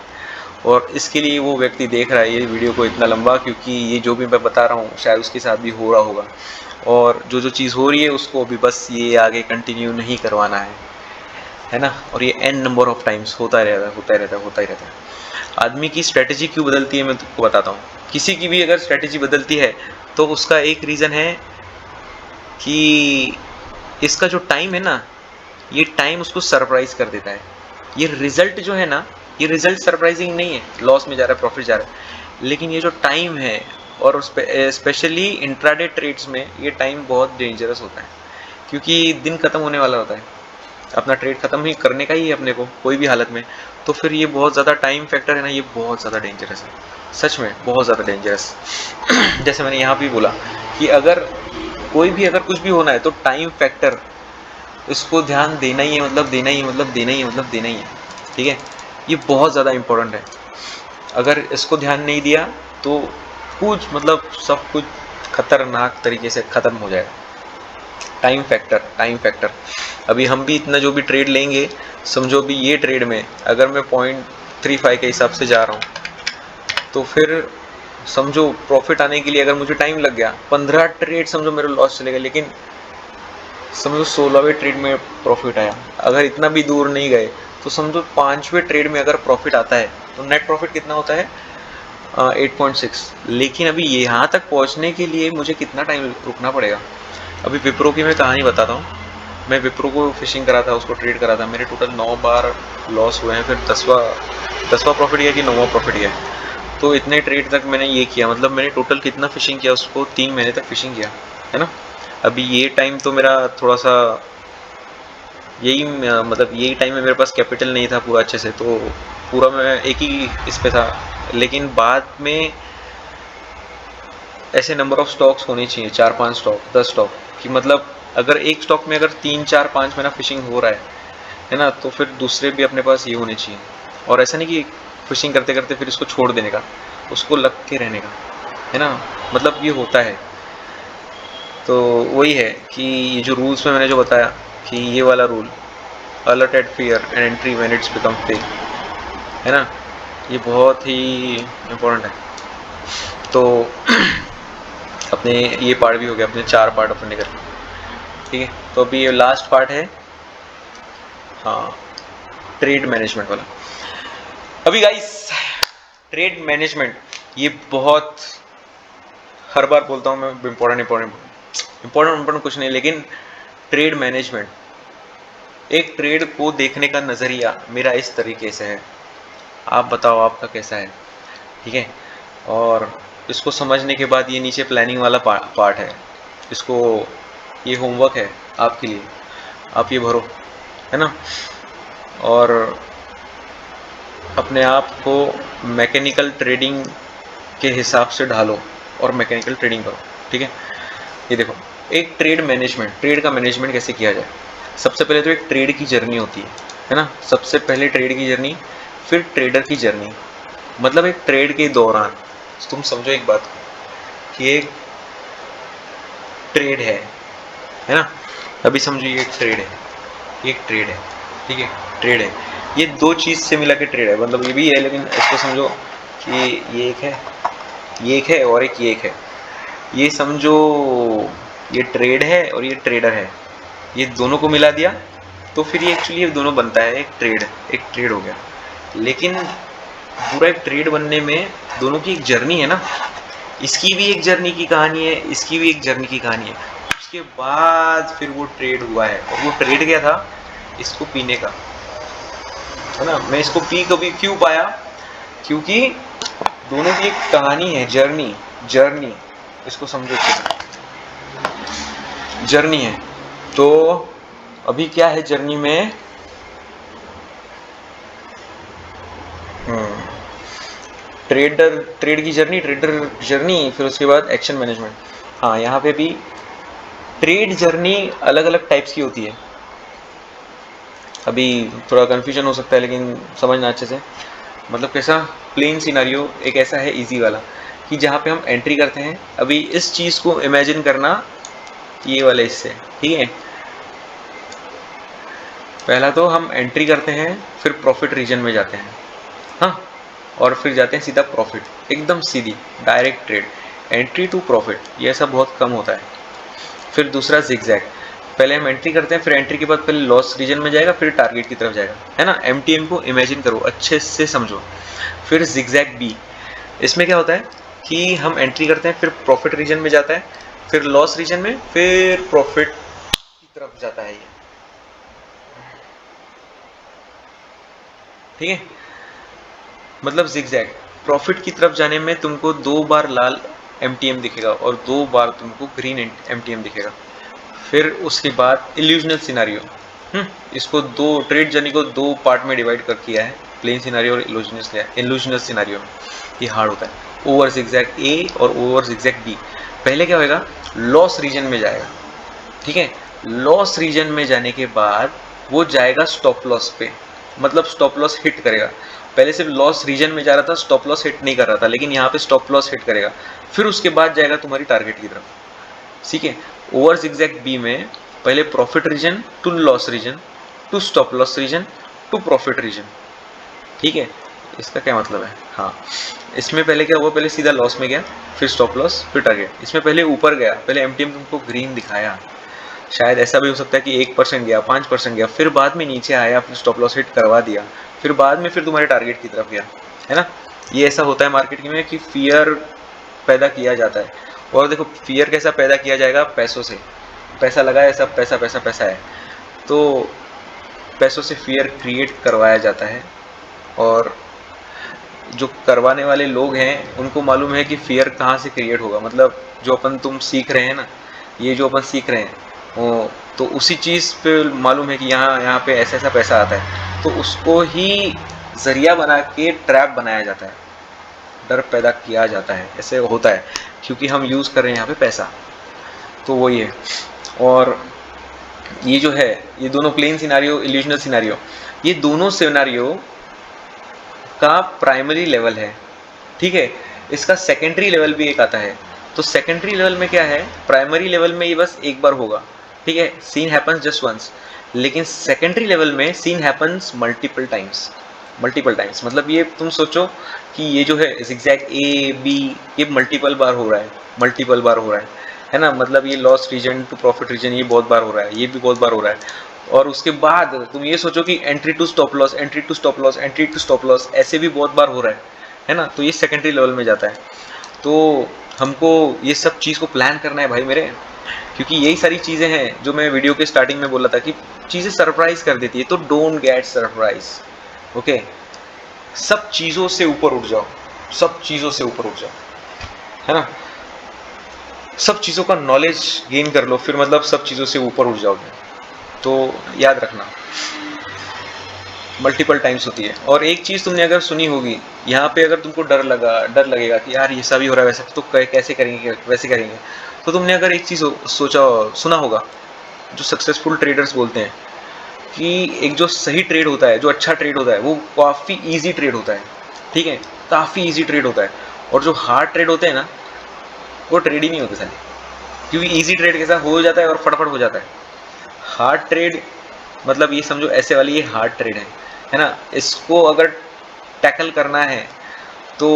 और इसके लिए वो व्यक्ति देख रहा है ये वीडियो को इतना लंबा, क्योंकि ये जो भी मैं बता रहा हूँ शायद उसके साथ भी हो रहा होगा, और जो जो चीज़ हो रही है उसको भी बस ये आगे कंटिन्यू नहीं करवाना है ना। और ये n नंबर ऑफ टाइम्स होता ही रहता है। आदमी की स्ट्रेटेजी क्यों बदलती है मैं तुमको बताता हूँ। किसी की भी अगर स्ट्रेटेजी बदलती है तो उसका एक रीज़न है कि इसका जो टाइम है ना, ये टाइम उसको सरप्राइज कर देता है। ये रिजल्ट जो है ना, ये रिजल्ट सरप्राइजिंग नहीं है, लॉस में जा रहा है प्रॉफिट जा रहा है, लेकिन ये जो टाइम है, और स्पेशली इंट्राडे ट्रेड्स में ये टाइम बहुत डेंजरस होता है, क्योंकि दिन खत्म होने वाला होता है, अपना ट्रेड खत्म ही करने का ही है अपने को कोई भी हालत में। तो फिर ये बहुत ज़्यादा टाइम फैक्टर है ना, ये बहुत ज़्यादा डेंजरस है, सच में बहुत ज़्यादा डेंजरस। जैसे मैंने यहाँ भी बोला कि अगर कोई भी अगर कुछ भी होना है तो टाइम फैक्टर, इसको ध्यान देना ही है, मतलब देना ही है, मतलब देना ही है, मतलब देना ही है, ठीक है। ये बहुत ज़्यादा इम्पोर्टेंट है। अगर इसको ध्यान नहीं दिया तो कुछ मतलब सब कुछ खतरनाक तरीके से ख़त्म हो जाएगा। Time factor. अभी हम भी इतना जो भी ट्रेड लेंगे, समझो भी ये ट्रेड में अगर मैं 0.35 के हिसाब से जा रहा हूँ, तो फिर समझो प्रॉफिट आने के लिए अगर मुझे टाइम लग गया, 15 ट्रेड समझो मेरे लॉस चले गए, लेकिन समझो 16वें ट्रेड में प्रॉफिट आया। अगर इतना भी दूर नहीं गए तो समझो 5वें ट्रेड में अगर प्रॉफिट आता है तो नेट प्रॉफिट कितना होता है 8.6। लेकिन अभी यहाँ तक पहुँचने के लिए मुझे कितना टाइम रुकना पड़ेगा। अभी विप्रो की मैं कहानी बताता हूँ। मैं विप्रो को फिशिंग करा था, उसको ट्रेड करा था, मेरे टोटल 9 बार लॉस हुए हैं, फिर 10वां प्रॉफिट गया कि 9वां प्रॉफिट गया। तो इतने ट्रेड तक मैंने ये किया, मतलब मैंने टोटल कितना फिशिंग किया, उसको 3 महीने तक फिशिंग किया, है ना। अभी ये टाइम तो मेरा थोड़ा सा यही मतलब यही टाइम में मेरे पास कैपिटल नहीं था पूरा अच्छे से, तो पूरा मैं एक ही इस पे था। लेकिन बाद में ऐसे नंबर ऑफ स्टॉक्स होने चाहिए, 4-5 स्टॉक, 10 स्टॉक, कि मतलब अगर एक स्टॉक में अगर 3-4-5 महीना फिशिंग हो रहा है ना, तो फिर दूसरे भी अपने पास ये होने चाहिए। और ऐसा नहीं कि फिशिंग करते करते फिर इसको छोड़ देने का, उसको लग के रहने का, है ना, मतलब ये होता है। तो वही है कि ये जो रूल्स में मैंने जो बताया कि ये वाला rule, alert at fear and entry when it's become fake, है ना, ये बहुत ही इम्पोर्टेंट है। तो अपने ये पार्ट भी हो गया, अपने 4 पार्ट अपने कर, ठीक है। तो अभी ये लास्ट पार्ट है, हाँ, ट्रेड मैनेजमेंट वाला। अभी गाइस ट्रेड मैनेजमेंट ये बहुत, हर बार बोलता हूँ मैं, इम्पोर्टेंट कुछ नहीं, लेकिन ट्रेड मैनेजमेंट, एक ट्रेड को देखने का नज़रिया मेरा इस तरीके से है। आप बताओ आपका कैसा है, ठीक है। और इसको समझने के बाद ये नीचे प्लानिंग वाला पार्ट है, इसको, ये होमवर्क है आपके लिए, आप ये भरो, है ना। और अपने आप को मैकेनिकल ट्रेडिंग के हिसाब से ढालो और मैकेनिकल ट्रेडिंग करो, ठीक है। ये देखो, एक ट्रेड का मैनेजमेंट कैसे किया जाए। सबसे पहले तो एक ट्रेड की जर्नी होती है ना, सबसे पहले ट्रेड की जर्नी, फिर ट्रेडर की जर्नी। मतलब एक ट्रेड के दौरान तुम समझो एक बात कि एक ट्रेड है ना, अभी समझो ये एक ट्रेड है, ठीक है, ट्रेड है, ये दो चीज़ से मिला के ट्रेड है, मतलब ये भी है, लेकिन इसको समझो कि ये एक है और एक ये एक है, ये समझो ये ट्रेड है और ये ट्रेडर है, ये दोनों को मिला दिया तो फिर ये एक्चुअली ये दोनों बनता है एक ट्रेड हो गया। लेकिन पूरा एक ट्रेड बनने में दोनों की एक जर्नी है ना, इसकी भी एक जर्नी की कहानी है, इसकी भी एक जर्नी की कहानी है, उसके बाद फिर वो ट्रेड हुआ है। और वो ट्रेड क्या था, इसको पीने का, है ना। मैं इसको पी कभी क्यों पाया, क्योंकि दोनों की एक कहानी है, जर्नी, इसको समझो। जर्नी है। तो अभी क्या है जर्नी में, ट्रेड की जर्नी, ट्रेडर जर्नी, फिर उसके बाद एक्शन मैनेजमेंट। हाँ, यहाँ पे भी ट्रेड जर्नी अलग अलग टाइप्स की होती है। अभी थोड़ा कन्फ्यूजन हो सकता है लेकिन समझना अच्छे से। मतलब कैसा, प्लेन सिनारियो एक ऐसा है इजी वाला कि जहाँ पे हम एंट्री करते हैं। अभी इस चीज़ को इमेजिन करना, ये वाले इससे, ठीक है। पहला तो हम एंट्री करते हैं, फिर प्रॉफिट रीजन में जाते हैं, हाँ, और फिर जाते हैं सीधा प्रॉफिट, एकदम सीधी direct trade, entry to profit, ये ऐसा बहुत कम होता है। फिर दूसरा जिगजैग, पहले हम एंट्री करते हैं, फिर एंट्री के बाद पहले लॉस रीजन में जाएगा, फिर टारगेट की तरफ जाएगा, है ना। एमटीएम को इमेजिन करो, अच्छे से समझो। फिर जिगजैग बी, इसमें क्या होता है कि हम एंट्री करते हैं, फिर प्रॉफिट रीजन में जाता है, फिर लॉस रीजन में, फिर प्रॉफिट की तरफ जाता है ये, ठीक है। मतलब जिगजैग, प्रॉफिट की तरफ जाने में तुमको 2 बार लाल एमटीएम दिखेगा और 2 बार तुमको ग्रीन एमटीएम दिखेगा। फिर उसके बाद इल्यूजनल सिनारियो, इसको दो, ट्रेड जर्नी को 2 पार्ट में डिवाइड कर किया है, प्लेन सिनारियो और इल्यूजनल सिनारियो में। ये हार्ड होता है। ओवर जिगजैग ए और ओवर जिगजैग बी, पहले क्या होएगा, लॉस रीजन में जाएगा, ठीक है। लॉस रीजन में जाने के बाद वो जाएगा स्टॉप लॉस पे, मतलब स्टॉप लॉस हिट करेगा। पहले सिर्फ लॉस रीजन में जा रहा था, स्टॉप लॉस हिट नहीं कर रहा था, लेकिन यहाँ पे स्टॉप लॉस हिट करेगा। फिर उसके बाद जाएगा तुम्हारी टारगेट की तरफ, ठीक है। ओवर जिगजैग बी में पहले profit region to loss region to stop loss region to profit region, ठीक है। इसका क्या मतलब है, हाँ, इसमें पहले क्या हुआ, पहले सीधा लॉस में गया, फिर स्टॉप लॉस, फिर टारगेट। इसमें पहले ऊपर गया, पहले एमटीएम तुमको ग्रीन दिखाया, शायद ऐसा भी हो सकता है कि 1% गया, 5% गया, फिर बाद में नीचे आया, फिर स्टॉप लॉस हिट करवा दिया, फिर बाद में फिर तुम्हारे टारगेट की तरफ गया, है ना। ये ऐसा होता है मार्केट में कि फियर पैदा किया जाता है। और देखो फियर कैसा पैदा किया जाएगा, पैसों से, पैसा लगाया, सब पैसा पैसा पैसा है, तो पैसों से फियर क्रिएट करवाया जाता है। और जो करवाने वाले लोग हैं उनको मालूम है कि फियर कहाँ से क्रिएट होगा, मतलब जो अपन तुम सीख रहे हैं ना, ये जो अपन सीख रहे हैं वो, तो उसी चीज़ पे मालूम है कि यहाँ यहाँ पे ऐसा ऐसा पैसा आता है, तो उसको ही जरिया बना के ट्रैप बनाया जाता है, डर पैदा किया जाता है, ऐसे होता है क्योंकि हम यूज़ कर रहे हैं यहाँ पे पैसा। तो वही है। और ये जो है, ये दोनों प्लेन सिनारियो, इल्यूजनल सिनारियो, ये दोनों सिनारियो का प्राइमरी लेवल है, ठीक है। इसका सेकेंडरी लेवल भी एक आता है। तो सेकेंडरी लेवल में क्या है, प्राइमरी लेवल में ये बस एक बार होगा, ठीक है, सीन हैपन्स जस्ट वंस। लेकिन सेकेंडरी लेवल में scene happens multiple times, multiple times, मतलब ये तुम सोचो कि ये जो है जिगजैग ए बी, ये मल्टीपल बार हो रहा है, मल्टीपल बार हो रहा है ना। मतलब ये loss region to profit region ये बहुत बार हो रहा है, ये भी बहुत बार हो रहा है। और उसके बाद तुम ये सोचो कि entry to stop loss, entry to stop loss, entry to stop loss, ऐसे भी बहुत बार हो रहा है ना। तो ये सेकेंडरी लेवल में जाता है। तो हमको ये सब चीज़ को प्लान करना है भाई मेरे, क्योंकि यही सारी चीज़ें हैं जो मैं वीडियो के स्टार्टिंग में बोला था कि चीज़ें सरप्राइज कर देती है, तो डोंट गेट सरप्राइज, ओके। सब चीज़ों से ऊपर उठ जाओ, सब चीज़ों से ऊपर उठ जाओ, है ना। सब चीज़ों का नॉलेज गेन कर लो, फिर मतलब सब चीज़ों से ऊपर उठ जाओगे। तो याद रखना, मल्टीपल टाइम्स होती है। और एक चीज़ तुमने अगर सुनी होगी, यहाँ पे अगर तुमको डर लगेगा कि यार ये सब ही हो रहा है, वैसे तो कैसे करेंगे, वैसे करेंगे, तो तुमने अगर एक चीज़ सोचा, सुना होगा, जो सक्सेसफुल ट्रेडर्स बोलते हैं कि एक जो सही ट्रेड होता है, जो अच्छा ट्रेड होता है, वो काफ़ी ईजी ट्रेड होता है, ठीक है, काफ़ी ईजी ट्रेड होता है। और जो हार्ड ट्रेड होते हैं ना, वो ट्रेड ही नहीं होते साले, क्योंकि ईजी ट्रेड कैसा हो जाता है और फटाफट हो जाता है। हार्ड ट्रेड मतलब ये समझो ऐसे वाली, ये हार्ड ट्रेड है ना। इसको अगर टैकल करना है तो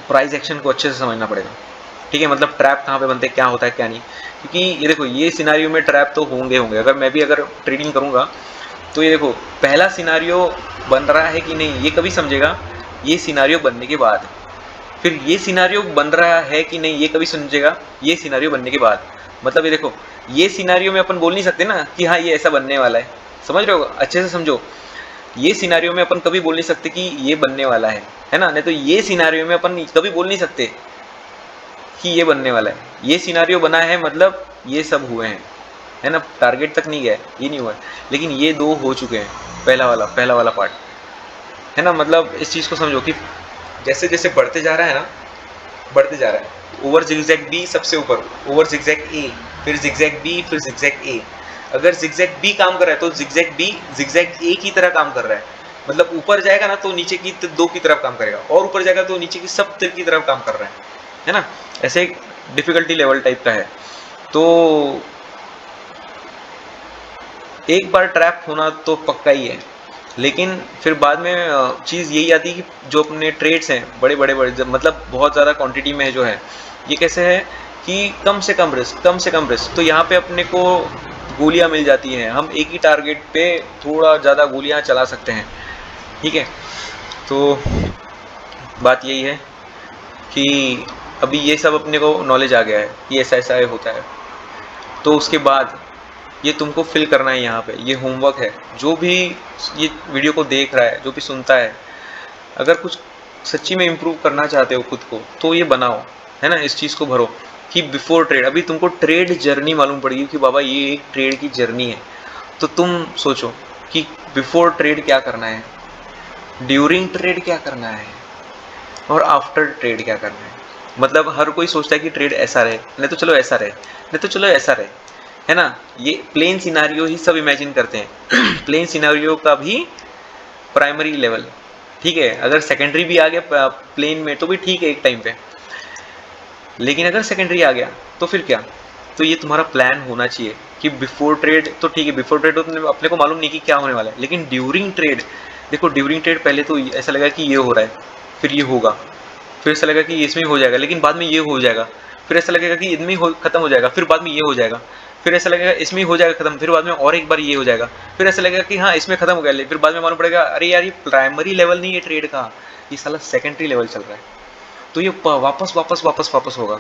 प्राइस एक्शन को अच्छे से समझना पड़ेगा, ठीक है। मतलब ट्रैप कहाँ पे बनते हैं, क्या होता है क्या नहीं, क्योंकि ये देखो ये सिनारियो में ट्रैप तो होंगे होंगे। अगर मैं भी अगर ट्रेडिंग करूँगा तो ये देखो पहला सिनारियो बन रहा है कि नहीं, ये कभी समझेगा ये सिनारियो बनने के बाद। फिर ये सिनारियो बन रहा है कि नहीं, ये कभी समझेगा ये सिनारियो बनने के बाद। मतलब ये देखो, ये सिनारियो में अपन बोल नहीं सकते ना कि हाँ ये ऐसा बनने वाला है, समझ रहे हो, अच्छे से समझो। ये सिनारियो में अपन कभी बोल नहीं सकते कि ये बनने वाला है ना। नहीं तो ये सिनारियो में अपन कभी बोल नहीं सकते कि ये बनने वाला है, ये सिनारियो बना है, मतलब ये सब हुए हैं, है ना, टारगेट तक नहीं गया, ये नहीं हुआ है, लेकिन ये दो हो चुके हैं, पहला वाला पार्ट, है ना। मतलब इस चीज़ को समझो कि जैसे जैसे बढ़ते जा रहा है ना, बढ़ते जा रहा है, ओवर जिगजैग बी सबसे ऊपर, ओवर जिगजैग ए, फिर जिगजैग बी, फिर जिगजैग ए। अगर जिगजैग बी काम कर रहा है तो जिगजैग बी जिगजैग ए की तरह काम कर रहा है, मतलब ऊपर जाएगा ना तो नीचे की दो की तरफ काम करेगा, और ऊपर जाएगा तो नीचे की सब तिर की तरफ काम कर रहा है ना। ऐसे एक डिफिकल्टी लेवल टाइप का है। तो एक बार ट्रैप होना तो पक्का ही है, लेकिन फिर बाद में चीज़ यही आती है कि जो अपने ट्रेड्स हैं बड़े बड़े बड़े, मतलब बहुत ज़्यादा क्वांटिटी में जो है, ये कैसे है कि कम से कम रिस्क, कम से कम रिस्क, तो यहाँ पे अपने को गोलियाँ मिल जाती हैं, हम एक ही टारगेट पे थोड़ा ज़्यादा गोलियाँ चला सकते हैं, ठीक है। तो बात यही है कि अभी ये सब अपने को नॉलेज आ गया है कि ऐसा ऐसा होता है, तो उसके बाद ये तुमको फिल करना है यहाँ पे, ये होमवर्क है। जो भी ये वीडियो को देख रहा है, जो भी सुनता है, अगर कुछ सच्ची में इम्प्रूव करना चाहते हो खुद को, तो ये बनाओ, है ना, इस चीज़ को भरो कि बिफोर ट्रेड, अभी तुमको ट्रेड जर्नी मालूम पड़ेगी कि बाबा ये एक ट्रेड की जर्नी है, तो तुम सोचो कि बिफोर ट्रेड क्या करना है, ड्यूरिंग ट्रेड क्या करना है, और आफ्टर ट्रेड क्या करना है। मतलब हर कोई सोचता है कि ट्रेड ऐसा रहे, नहीं तो चलो ऐसा रहे, नहीं तो चलो ऐसा रहे, है ना। ये प्लेन सिनारियो ही सब इमेजिन करते हैं प्लेन सिनारियो का भी प्राइमरी लेवल, ठीक है, अगर सेकेंडरी भी आ गया प्लेन में तो भी ठीक है एक टाइम पे, लेकिन अगर सेकेंडरी आ गया तो फिर क्या। तो ये तुम्हारा प्लान होना चाहिए कि बिफोर ट्रेड तो ठीक है, बिफोर ट्रेड तो अपने को मालूम नहीं कि क्या होने वाला है, लेकिन ड्यूरिंग ट्रेड, देखो ड्यूरिंग ट्रेड पहले तो ऐसा लगा कि ये हो रहा है, फिर ये होगा, फिर ऐसा लगा कि इसमें हो जाएगा, लेकिन बाद में ये हो जाएगा, फिर ऐसा लगेगा कि इनमें खत्म हो जाएगा, फिर बाद में ये हो जाएगा, फिर ऐसा लगेगा इसमें हो जाएगा खत्म, फिर बाद में और एक बार ये हो जाएगा, फिर ऐसा लगेगा कि हाँ इसमें खत्म हो गया, फिर बाद में मालूम पड़ेगा अरे यार ये प्राइमरी लेवल नहीं है ट्रेड का, ये साला सेकेंडरी लेवल चल रहा है, तो ये वापस वापस वापस वापस होगा।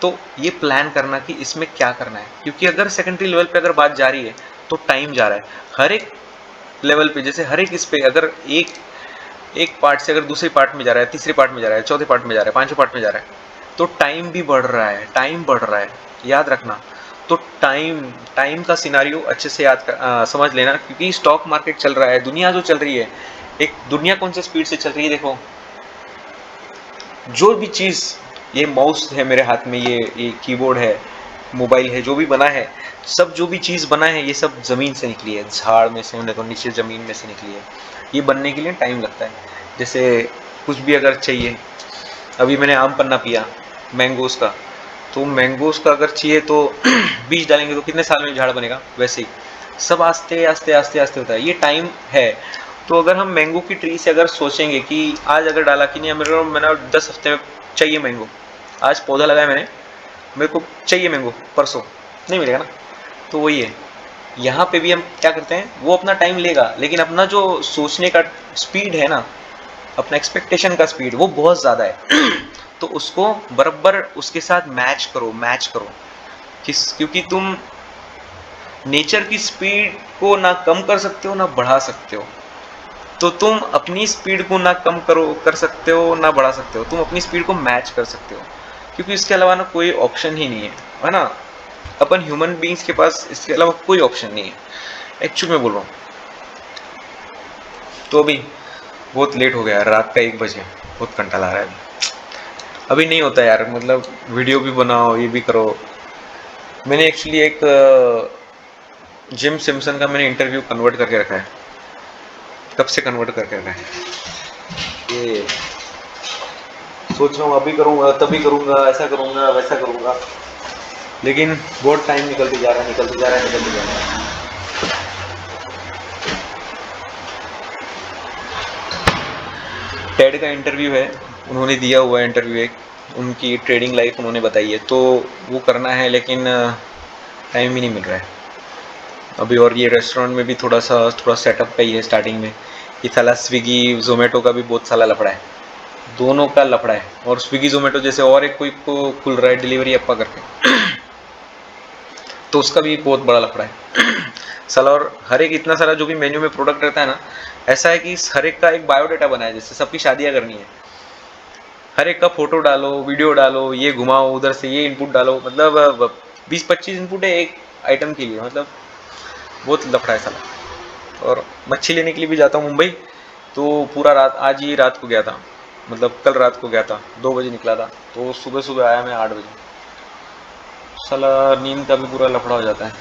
तो ये प्लान करना कि इसमें क्या करना है, क्योंकि अगर सेकेंडरी लेवल पे अगर बात जा रही है तो टाइम जा रहा है हर एक लेवल पे, जैसे हर एक इस पे अगर एक पार्ट से अगर दूसरे पार्ट में जा रहा है, तीसरे पार्ट में जा रहा है, चौथे पार्ट में जा रहा है, पांचवें पार्ट में जा रहा है, तो टाइम भी बढ़ रहा है, टाइम बढ़ रहा है, याद रखना। तो टाइम टाइम का सिनारियो अच्छे से समझ लेना, क्योंकि स्टॉक मार्केट चल रहा है, दुनिया जो चल रही है, एक दुनिया कौन से स्पीड से चल रही है, देखो जो भी चीज़, ये माउस है मेरे हाथ में, ये कीबोर्ड है, मोबाइल है, जो भी बना है, सब जो भी चीज़ बना है ये सब ज़मीन से निकली है, झाड़ में से, नहीं तो नीचे ज़मीन में से निकली है। ये बनने के लिए टाइम लगता है। जैसे कुछ भी अगर चाहिए, अभी मैंने आम पन्ना पिया मैंगोज़ का, तो मैंगोज़ का अगर चाहिए तो बीज डालेंगे तो कितने साल में झाड़ बनेगा, वैसे ही सब आस्ते आस्ते आस्ते आस्ते होता है, ये टाइम है। तो अगर हम मैंगो की ट्री से अगर सोचेंगे कि आज अगर डाला कि नहीं मैंने 10 हफ्ते में चाहिए मैंगो, आज पौधा लगाया मैंने, मेरे को चाहिए मैंगो परसों, नहीं मिलेगा ना। तो वही है, यहाँ पे भी हम क्या करते हैं, वो अपना टाइम लेगा, लेकिन अपना जो सोचने का स्पीड है ना, अपना एक्सपेक्टेशन का स्पीड वो बहुत ज़्यादा है तो उसको बराबर उसके साथ मैच करो क्योंकि तुम नेचर की स्पीड को ना कम कर सकते हो ना बढ़ा सकते हो, तो तुम अपनी स्पीड को ना कम कर सकते हो ना बढ़ा सकते हो, तुम अपनी स्पीड को मैच कर सकते हो, क्योंकि इसके अलावा ना कोई ऑप्शन ही नहीं है ना। अपन ह्यूमन बींग्स के पास इसके अलावा कोई ऑप्शन नहीं है, एक्चुअली में बोल रहा हूँ। तो अभी बहुत लेट हो गया, रात का 1 बजे, बहुत कंटाला आ रहा है अभी नहीं होता यार, मतलब वीडियो भी बनाओ, ये भी करो। मैंने एक्चुअली एक जिम सिम्पसन का मैंने इंटरव्यू कन्वर्ट करके रखा है, कब से कन्वर्ट करके रखा है, ये सोच रहा हूँ अभी करूँगा तभी करूँगा, ऐसा करूँगा वैसा करूँगा, लेकिन बहुत टाइम निकलते जा रहा है, निकलते जा रहा है, निकलते जा रहा है। टेड का इंटरव्यू है, उन्होंने दिया हुआ इंटरव्यू, एक उनकी ट्रेडिंग लाइफ उन्होंने बताई है, तो वो करना है, लेकिन टाइम ही नहीं मिल रहा है अभी। और ये रेस्टोरेंट में भी थोड़ा सेटअप का ही है स्टार्टिंग में, ये साला स्विगी जोमेटो का भी बहुत साला लफड़ा है, दोनों का लफड़ा है। और स्विगी जोमेटो जैसे और एक कोई को खुल रहा है डिलीवरी अप्पा करके तो उसका भी बहुत बड़ा लफड़ा है साला। और हर एक इतना सारा जो भी मेन्यू में प्रोडक्ट रहता है ना, ऐसा है कि हर एक का एक बायोडाटा बना है, जैसे सबकी शादियां करनी है, हर एक का फोटो डालो, वीडियो डालो, ये घुमाओ, उधर से ये इनपुट डालो, मतलब 20-25 इनपुट है एक आइटम के लिए, मतलब बहुत लफड़ा है साला। और मच्छी लेने के लिए भी जाता हूँ मुंबई, तो पूरा रात, आज ही रात को गया था, मतलब कल रात को गया था, 2 बजे निकला था, तो सुबह सुबह आया मैं 8 बजे। साला नींद का भी पूरा लफड़ा हो जाता है।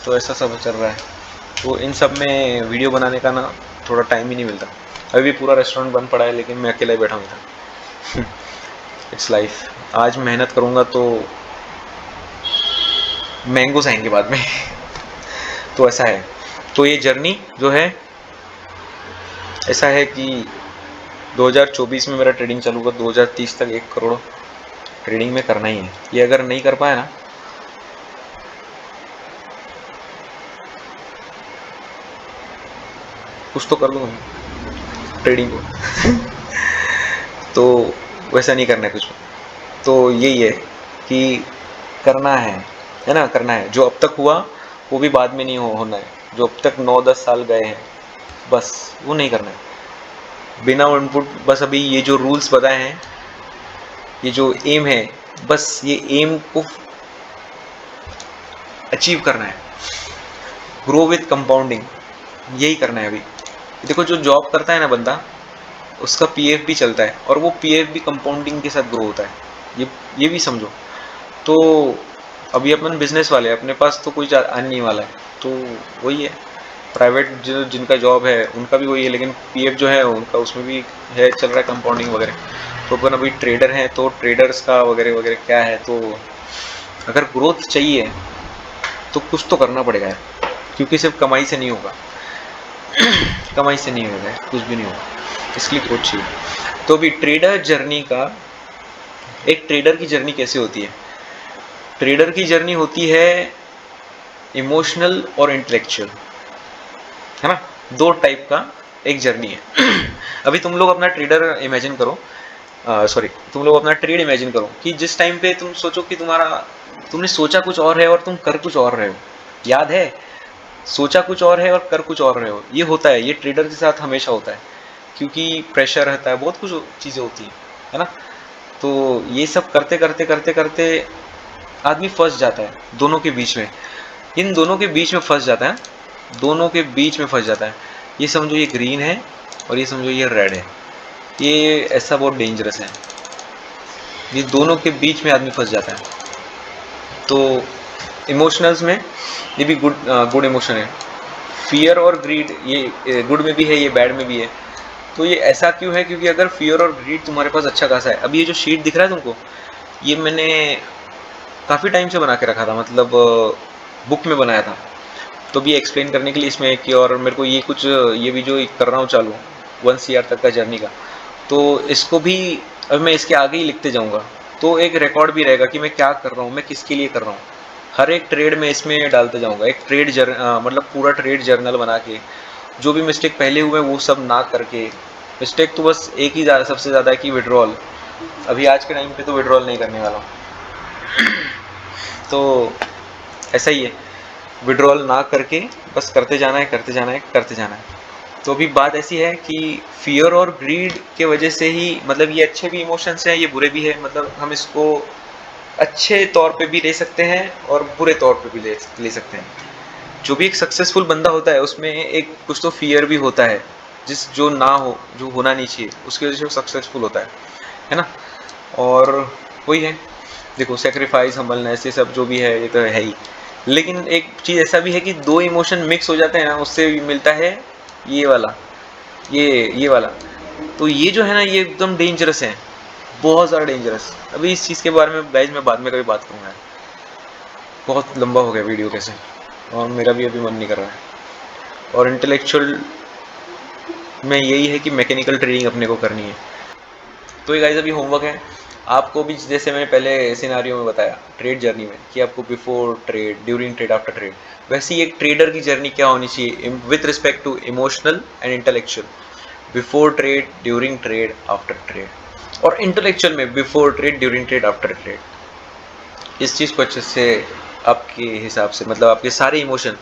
तो ऐसा सब चल रहा है। तो इन सब में वीडियो बनाने का ना थोड़ा टाइम ही नहीं मिलता। अभी भी पूरा रेस्टोरेंट बंद पड़ा है, लेकिन मैं अकेला ही बैठा हुआ था। It's life. आज मेहनत करूँगा तो मैंगोस आएंगे बाद में। तो ऐसा है। तो ये जर्नी जो है, ऐसा है कि 2024 में मेरा ट्रेडिंग चालू हुआ, 2030 तक 1 करोड़ ट्रेडिंग में करना ही है। ये अगर नहीं कर पाया ना, कुछ तो कर लूँगा ट्रेडिंग को। तो वैसा नहीं करना है कुछ। तो यही है कि करना है ना, करना है। जो अब तक हुआ वो भी बाद में नहीं होना है। जो अब तक 9-10 साल गए हैं, बस वो नहीं करना है बिना इनपुट। बस अभी ये जो रूल्स बताए हैं, ये जो एम है, बस ये एम को अचीव करना है। ग्रो विथ कंपाउंडिंग, यही करना है अभी। देखो, जो जॉब करता है ना बंदा, उसका पीएफ भी चलता है, और वो पीएफ भी कंपाउंडिंग के साथ ग्रो होता है। ये भी समझो। तो अभी अपन बिजनेस वाले हैं, अपने पास तो कोई आने नहीं वाला है। तो वही है। प्राइवेट जो जिनका जॉब है उनका भी वही है, लेकिन पीएफ जो है उनका उसमें भी है, चल रहा है कंपाउंडिंग वगैरह। तो अपन अभी ट्रेडर हैं, तो ट्रेडर्स का वगैरह वगैरह क्या है, तो अगर ग्रोथ चाहिए तो कुछ तो करना पड़ेगा यार, क्योंकि सिर्फ कमाई से नहीं होगा। कमाई से नहीं होगा, कुछ भी नहीं होगा, इसलिए ग्रोथ चाहिए। तो अभी ट्रेडर जर्नी का, एक ट्रेडर की जर्नी कैसे होती है? ट्रेडर की जर्नी होती है इमोशनल और इंटेलेक्चुअल, है ना। दो टाइप का एक जर्नी है। अभी तुम लोग अपना ट्रेडर इमेजिन करो, सॉरी, तुम लोग अपना ट्रेड इमेजिन करो कि जिस टाइम पे तुम सोचो कि तुमने सोचा कुछ और है और तुम कर कुछ और रहे हो। याद है? सोचा कुछ और है और कर कुछ और रहे हो। ये होता है, ये ट्रेडर के साथ हमेशा होता है, क्योंकि प्रेशर रहता है, बहुत कुछ चीज़ें होती है ना। तो ये सब करते करते करते करते आदमी फंस जाता है दोनों के बीच में। इन दोनों के बीच में फंस जाता है, दोनों के बीच में फंस जाता है। ये समझो ये ग्रीन है और ये समझो ये रेड है। ये ऐसा बहुत डेंजरस है। ये दोनों के बीच में आदमी फंस जाता है। तो इमोशनल्स में ये भी गुड इमोशन है। फियर और ग्रीड, ये गुड में भी है, ये बैड में भी है। तो ये ऐसा क्यों है? क्योंकि अगर फियर और ग्रीड तुम्हारे पास अच्छा खासा है। अभी ये जो शीट दिख रहा है तुमको, ये मैंने काफ़ी टाइम से बना के रखा था, मतलब बुक में बनाया था। तो भी एक्सप्लेन करने के लिए इसमें कि, और मेरे को ये कुछ, ये भी जो कर रहा हूँ चालू 1 CR तक का जर्नी का, तो इसको भी अब मैं इसके आगे ही लिखते जाऊँगा। तो एक रिकॉर्ड भी रहेगा कि मैं क्या कर रहा हूँ, मैं किसके लिए कर रहा हूँ। हर एक ट्रेड में इसमें डालते जाऊँगा, एक मतलब पूरा ट्रेड जर्नल बना के। जो भी मिस्टेक पहले हुए वो सब ना करके। मिस्टेक तो बस एक ही सबसे ज़्यादा है कि विड्रॉल। अभी आज के टाइम पे तो विड्रॉल नहीं करने वाला हूँ। तो ऐसा ही है, विड्रॉल ना करके बस करते जाना है, करते जाना है, करते जाना है। तो अभी बात ऐसी है कि फियर और ग्रीड के वजह से ही, मतलब ये अच्छे भी इमोशंस हैं, ये बुरे भी है। मतलब हम इसको अच्छे तौर पे भी ले सकते हैं और बुरे तौर पे भी ले सकते हैं। जो भी एक सक्सेसफुल बंदा होता है उसमें एक कुछ तो फियर भी होता है, जो ना हो, जो होना नहीं चाहिए, उसकी वजह से वो सक्सेसफुल होता है ना। और वही है, देखो, सेक्रीफाइस, हम्बलनेस, ये सब जो भी है ये तो है ही। लेकिन एक चीज़ ऐसा भी है कि दो इमोशन मिक्स हो जाते हैं ना, उससे भी मिलता है ये वाला, ये वाला। तो ये जो है ना, ये एकदम डेंजरस है, बहुत ज़्यादा डेंजरस। अभी इस चीज़ के बारे में गाइज मैं बाद में कभी बात करूँगा। बहुत लंबा हो गया वीडियो कैसे, और मेरा भी अभी मन नहीं कर रहा है। और इंटेलेक्चुअल में यही है कि मैकेनिकल ट्रेडिंग अपने को करनी है। तो ये गाइस अभी होमवर्क है आपको भी, जैसे मैंने पहले सिनारियो में बताया ट्रेड जर्नी में, कि आपको before trade, during trade, after trade, वैसे ही एक ट्रेडर की जर्नी क्या होनी चाहिए with respect to emotional and intellectual. Before trade, during trade, after trade, और इंटेलेक्चुअल में before trade, during trade, after trade. इस चीज़ को अच्छे से आपके हिसाब से, मतलब आपके सारे इमोशन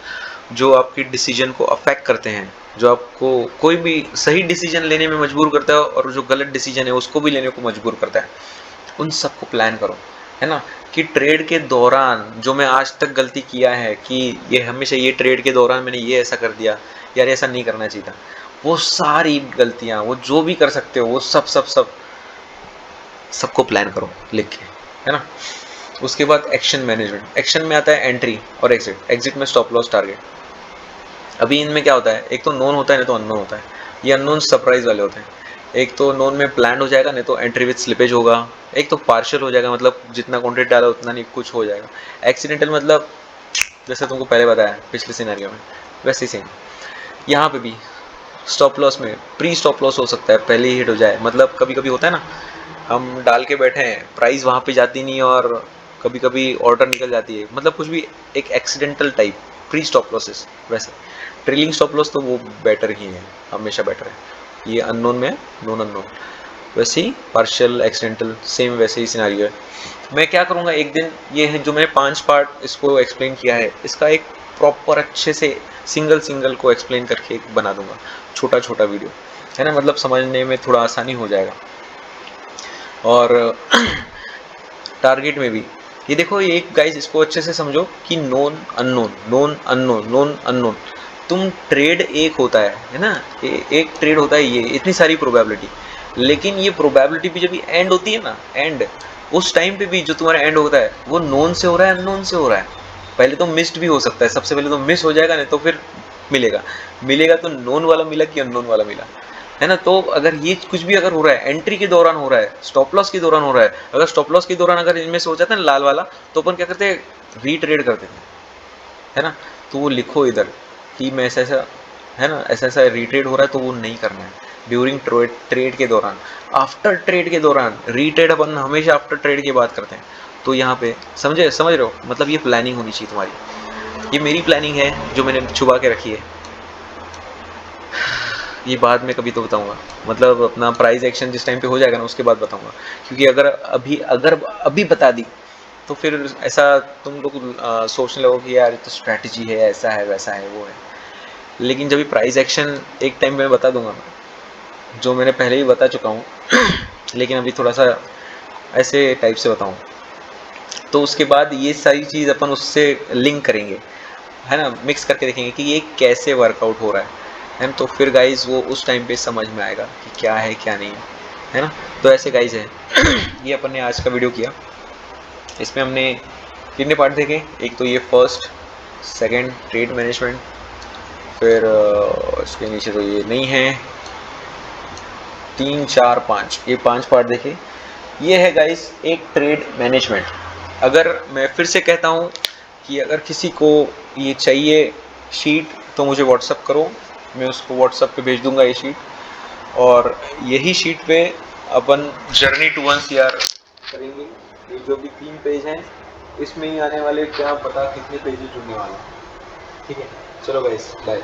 जो आपके डिसीजन को अफेक्ट करते हैं, जो आपको कोई भी सही डिसीजन लेने में मजबूर करता है और जो गलत डिसीजन है उसको भी लेने को मजबूर करता है, उन सबको प्लान करो, है ना। कि ट्रेड के दौरान जो मैं आज तक गलती किया है कि ये हमेशा ये ट्रेड के दौरान मैंने ये ऐसा कर दिया, यार ऐसा नहीं करना चाहिए था, वो सारी गलतियां, वो जो भी कर सकते हो वो सब सब सब सबको प्लान करो लिख के, है ना। उसके बाद एक्शन मैनेजमेंट। एक्शन में आता है एंट्री और एग्जिट। एग्जिट में स्टॉप लॉस टारगेट। अभी इनमें क्या होता है, एक तो नोन होता है नहीं तो अननोन होता है। ये अननोन सरप्राइज वाले होते हैं। एक तो नोन में प्लान हो जाएगा, नहीं तो एंट्री विथ स्लिपेज होगा। एक तो पार्शियल हो जाएगा, मतलब जितना क्वांटिटी डाला उतना नहीं कुछ हो जाएगा। एक्सीडेंटल मतलब जैसे तुमको पहले बताया पिछले सिनेरियो में, वैसे ही सेम यहाँ पे भी। स्टॉप लॉस में प्री स्टॉप लॉस हो सकता है, पहले ही हिट हो जाए। मतलब कभी कभी होता है ना, हम डाल के बैठे हैं, प्राइस वहाँ पे जाती नहीं और कभी कभी ऑर्डर निकल जाती है, मतलब कुछ भी एक accidental type pre stop losses. वैसे ट्रेलिंग स्टॉप लॉस तो वो बेटर ही है, हमेशा बेटर है। ये अननोन में नॉन अननोन, वैसे ही पार्शियल एक्सीडेंटल सेम वैसे ही सिनारियो है। मैं क्या करूँगा, एक दिन ये है जो मैंने 5 पार्ट इसको एक्सप्लेन किया है, इसका एक प्रॉपर अच्छे से सिंगल सिंगल को एक्सप्लेन करके एक बना दूंगा, छोटा छोटा वीडियो, है ना। मतलब समझने में थोड़ा आसानी हो जाएगा। और टारगेट में भी ये देखो, ये एक गाइस इसको अच्छे से समझो कि known unknown, known unknown, known unknown. तुम ट्रेड एक होता है ना, एक ट्रेड होता है, ये इतनी सारी प्रोबेबिलिटी, लेकिन ये प्रोबेबिलिटी भी जब एंड होती है ना, एंड उस टाइम पे भी जो तुम्हारा एंड होता है वो नोन से हो रहा है अननोन से हो रहा है। पहले तो मिस्ड भी हो सकता है, सबसे पहले तो मिस हो जाएगा, नहीं तो फिर मिलेगा। मिलेगा तो नोन वाला मिला कि अननोन वाला मिला, है ना। तो अगर ये कुछ भी अगर हो रहा है, एंट्री के दौरान हो रहा है, स्टॉप लॉस के दौरान हो रहा है, अगर स्टॉप लॉस के दौरान अगर इनमें से हो जाता है ना लाल वाला, तो अपन क्या करते हैं, रीट्रेड कर देते हैं, है ना। तो वो लिखो इधर कि मैं ऐसा ऐसा, है ना, ऐसा ऐसा रीट्रेड हो रहा है, तो वो नहीं करना है ड्यूरिंग ट्रेड के दौरान। आफ्टर ट्रेड के दौरान रीट्रेड अपन हमेशा आफ्टर ट्रेड की बात करते हैं। तो यहाँ पे समझ रहे हो, मतलब ये प्लानिंग होनी चाहिए तुम्हारी। ये मेरी प्लानिंग है जो मैंने छुपा के रखी है, ये बाद में कभी तो बताऊंगा। मतलब अपना प्राइस एक्शन जिस टाइम पे हो जाएगा ना उसके बाद बताऊंगा। क्योंकि अगर अभी बता दी तो फिर ऐसा तुम लोग सोचने लगो कि यार ये तो स्ट्रैटेजी है, ऐसा है वैसा है वो है। लेकिन जब भी प्राइस एक्शन एक टाइम में बता दूंगा मैं, जो मैंने पहले ही बता चुका हूँ लेकिन अभी थोड़ा सा ऐसे टाइप से बताऊँ, तो उसके बाद ये सारी चीज़ अपन उससे लिंक करेंगे, है ना, मिक्स करके देखेंगे कि ये कैसे वर्कआउट हो रहा है ना। तो फिर गाइज वो उस टाइम पे समझ में आएगा कि क्या है क्या नहीं है ना। तो ऐसे गाइज है ये अपन ने आज का वीडियो किया। इसमें हमने कितने पार्ट देखे, एक तो ये फर्स्ट, सेकंड ट्रेड मैनेजमेंट, फिर इसके नीचे तो ये नहीं है, 3 4 5, ये 5 पार्ट देखे। ये है गाइस एक ट्रेड मैनेजमेंट। अगर मैं फिर से कहता हूँ कि अगर किसी को ये चाहिए शीट तो मुझे व्हाट्सअप करो, मैं उसको व्हाट्सअप पे भेज दूंगा ये शीट। और यही शीट पे अपन जर्नी टू वन सीआर करेंगे। ये जो भी 3 पेज हैं इसमें ही आने वाले, क्या पता कितने पेजेस जुड़ने वाले हैं। ठीक है, चलो गाइस बाय।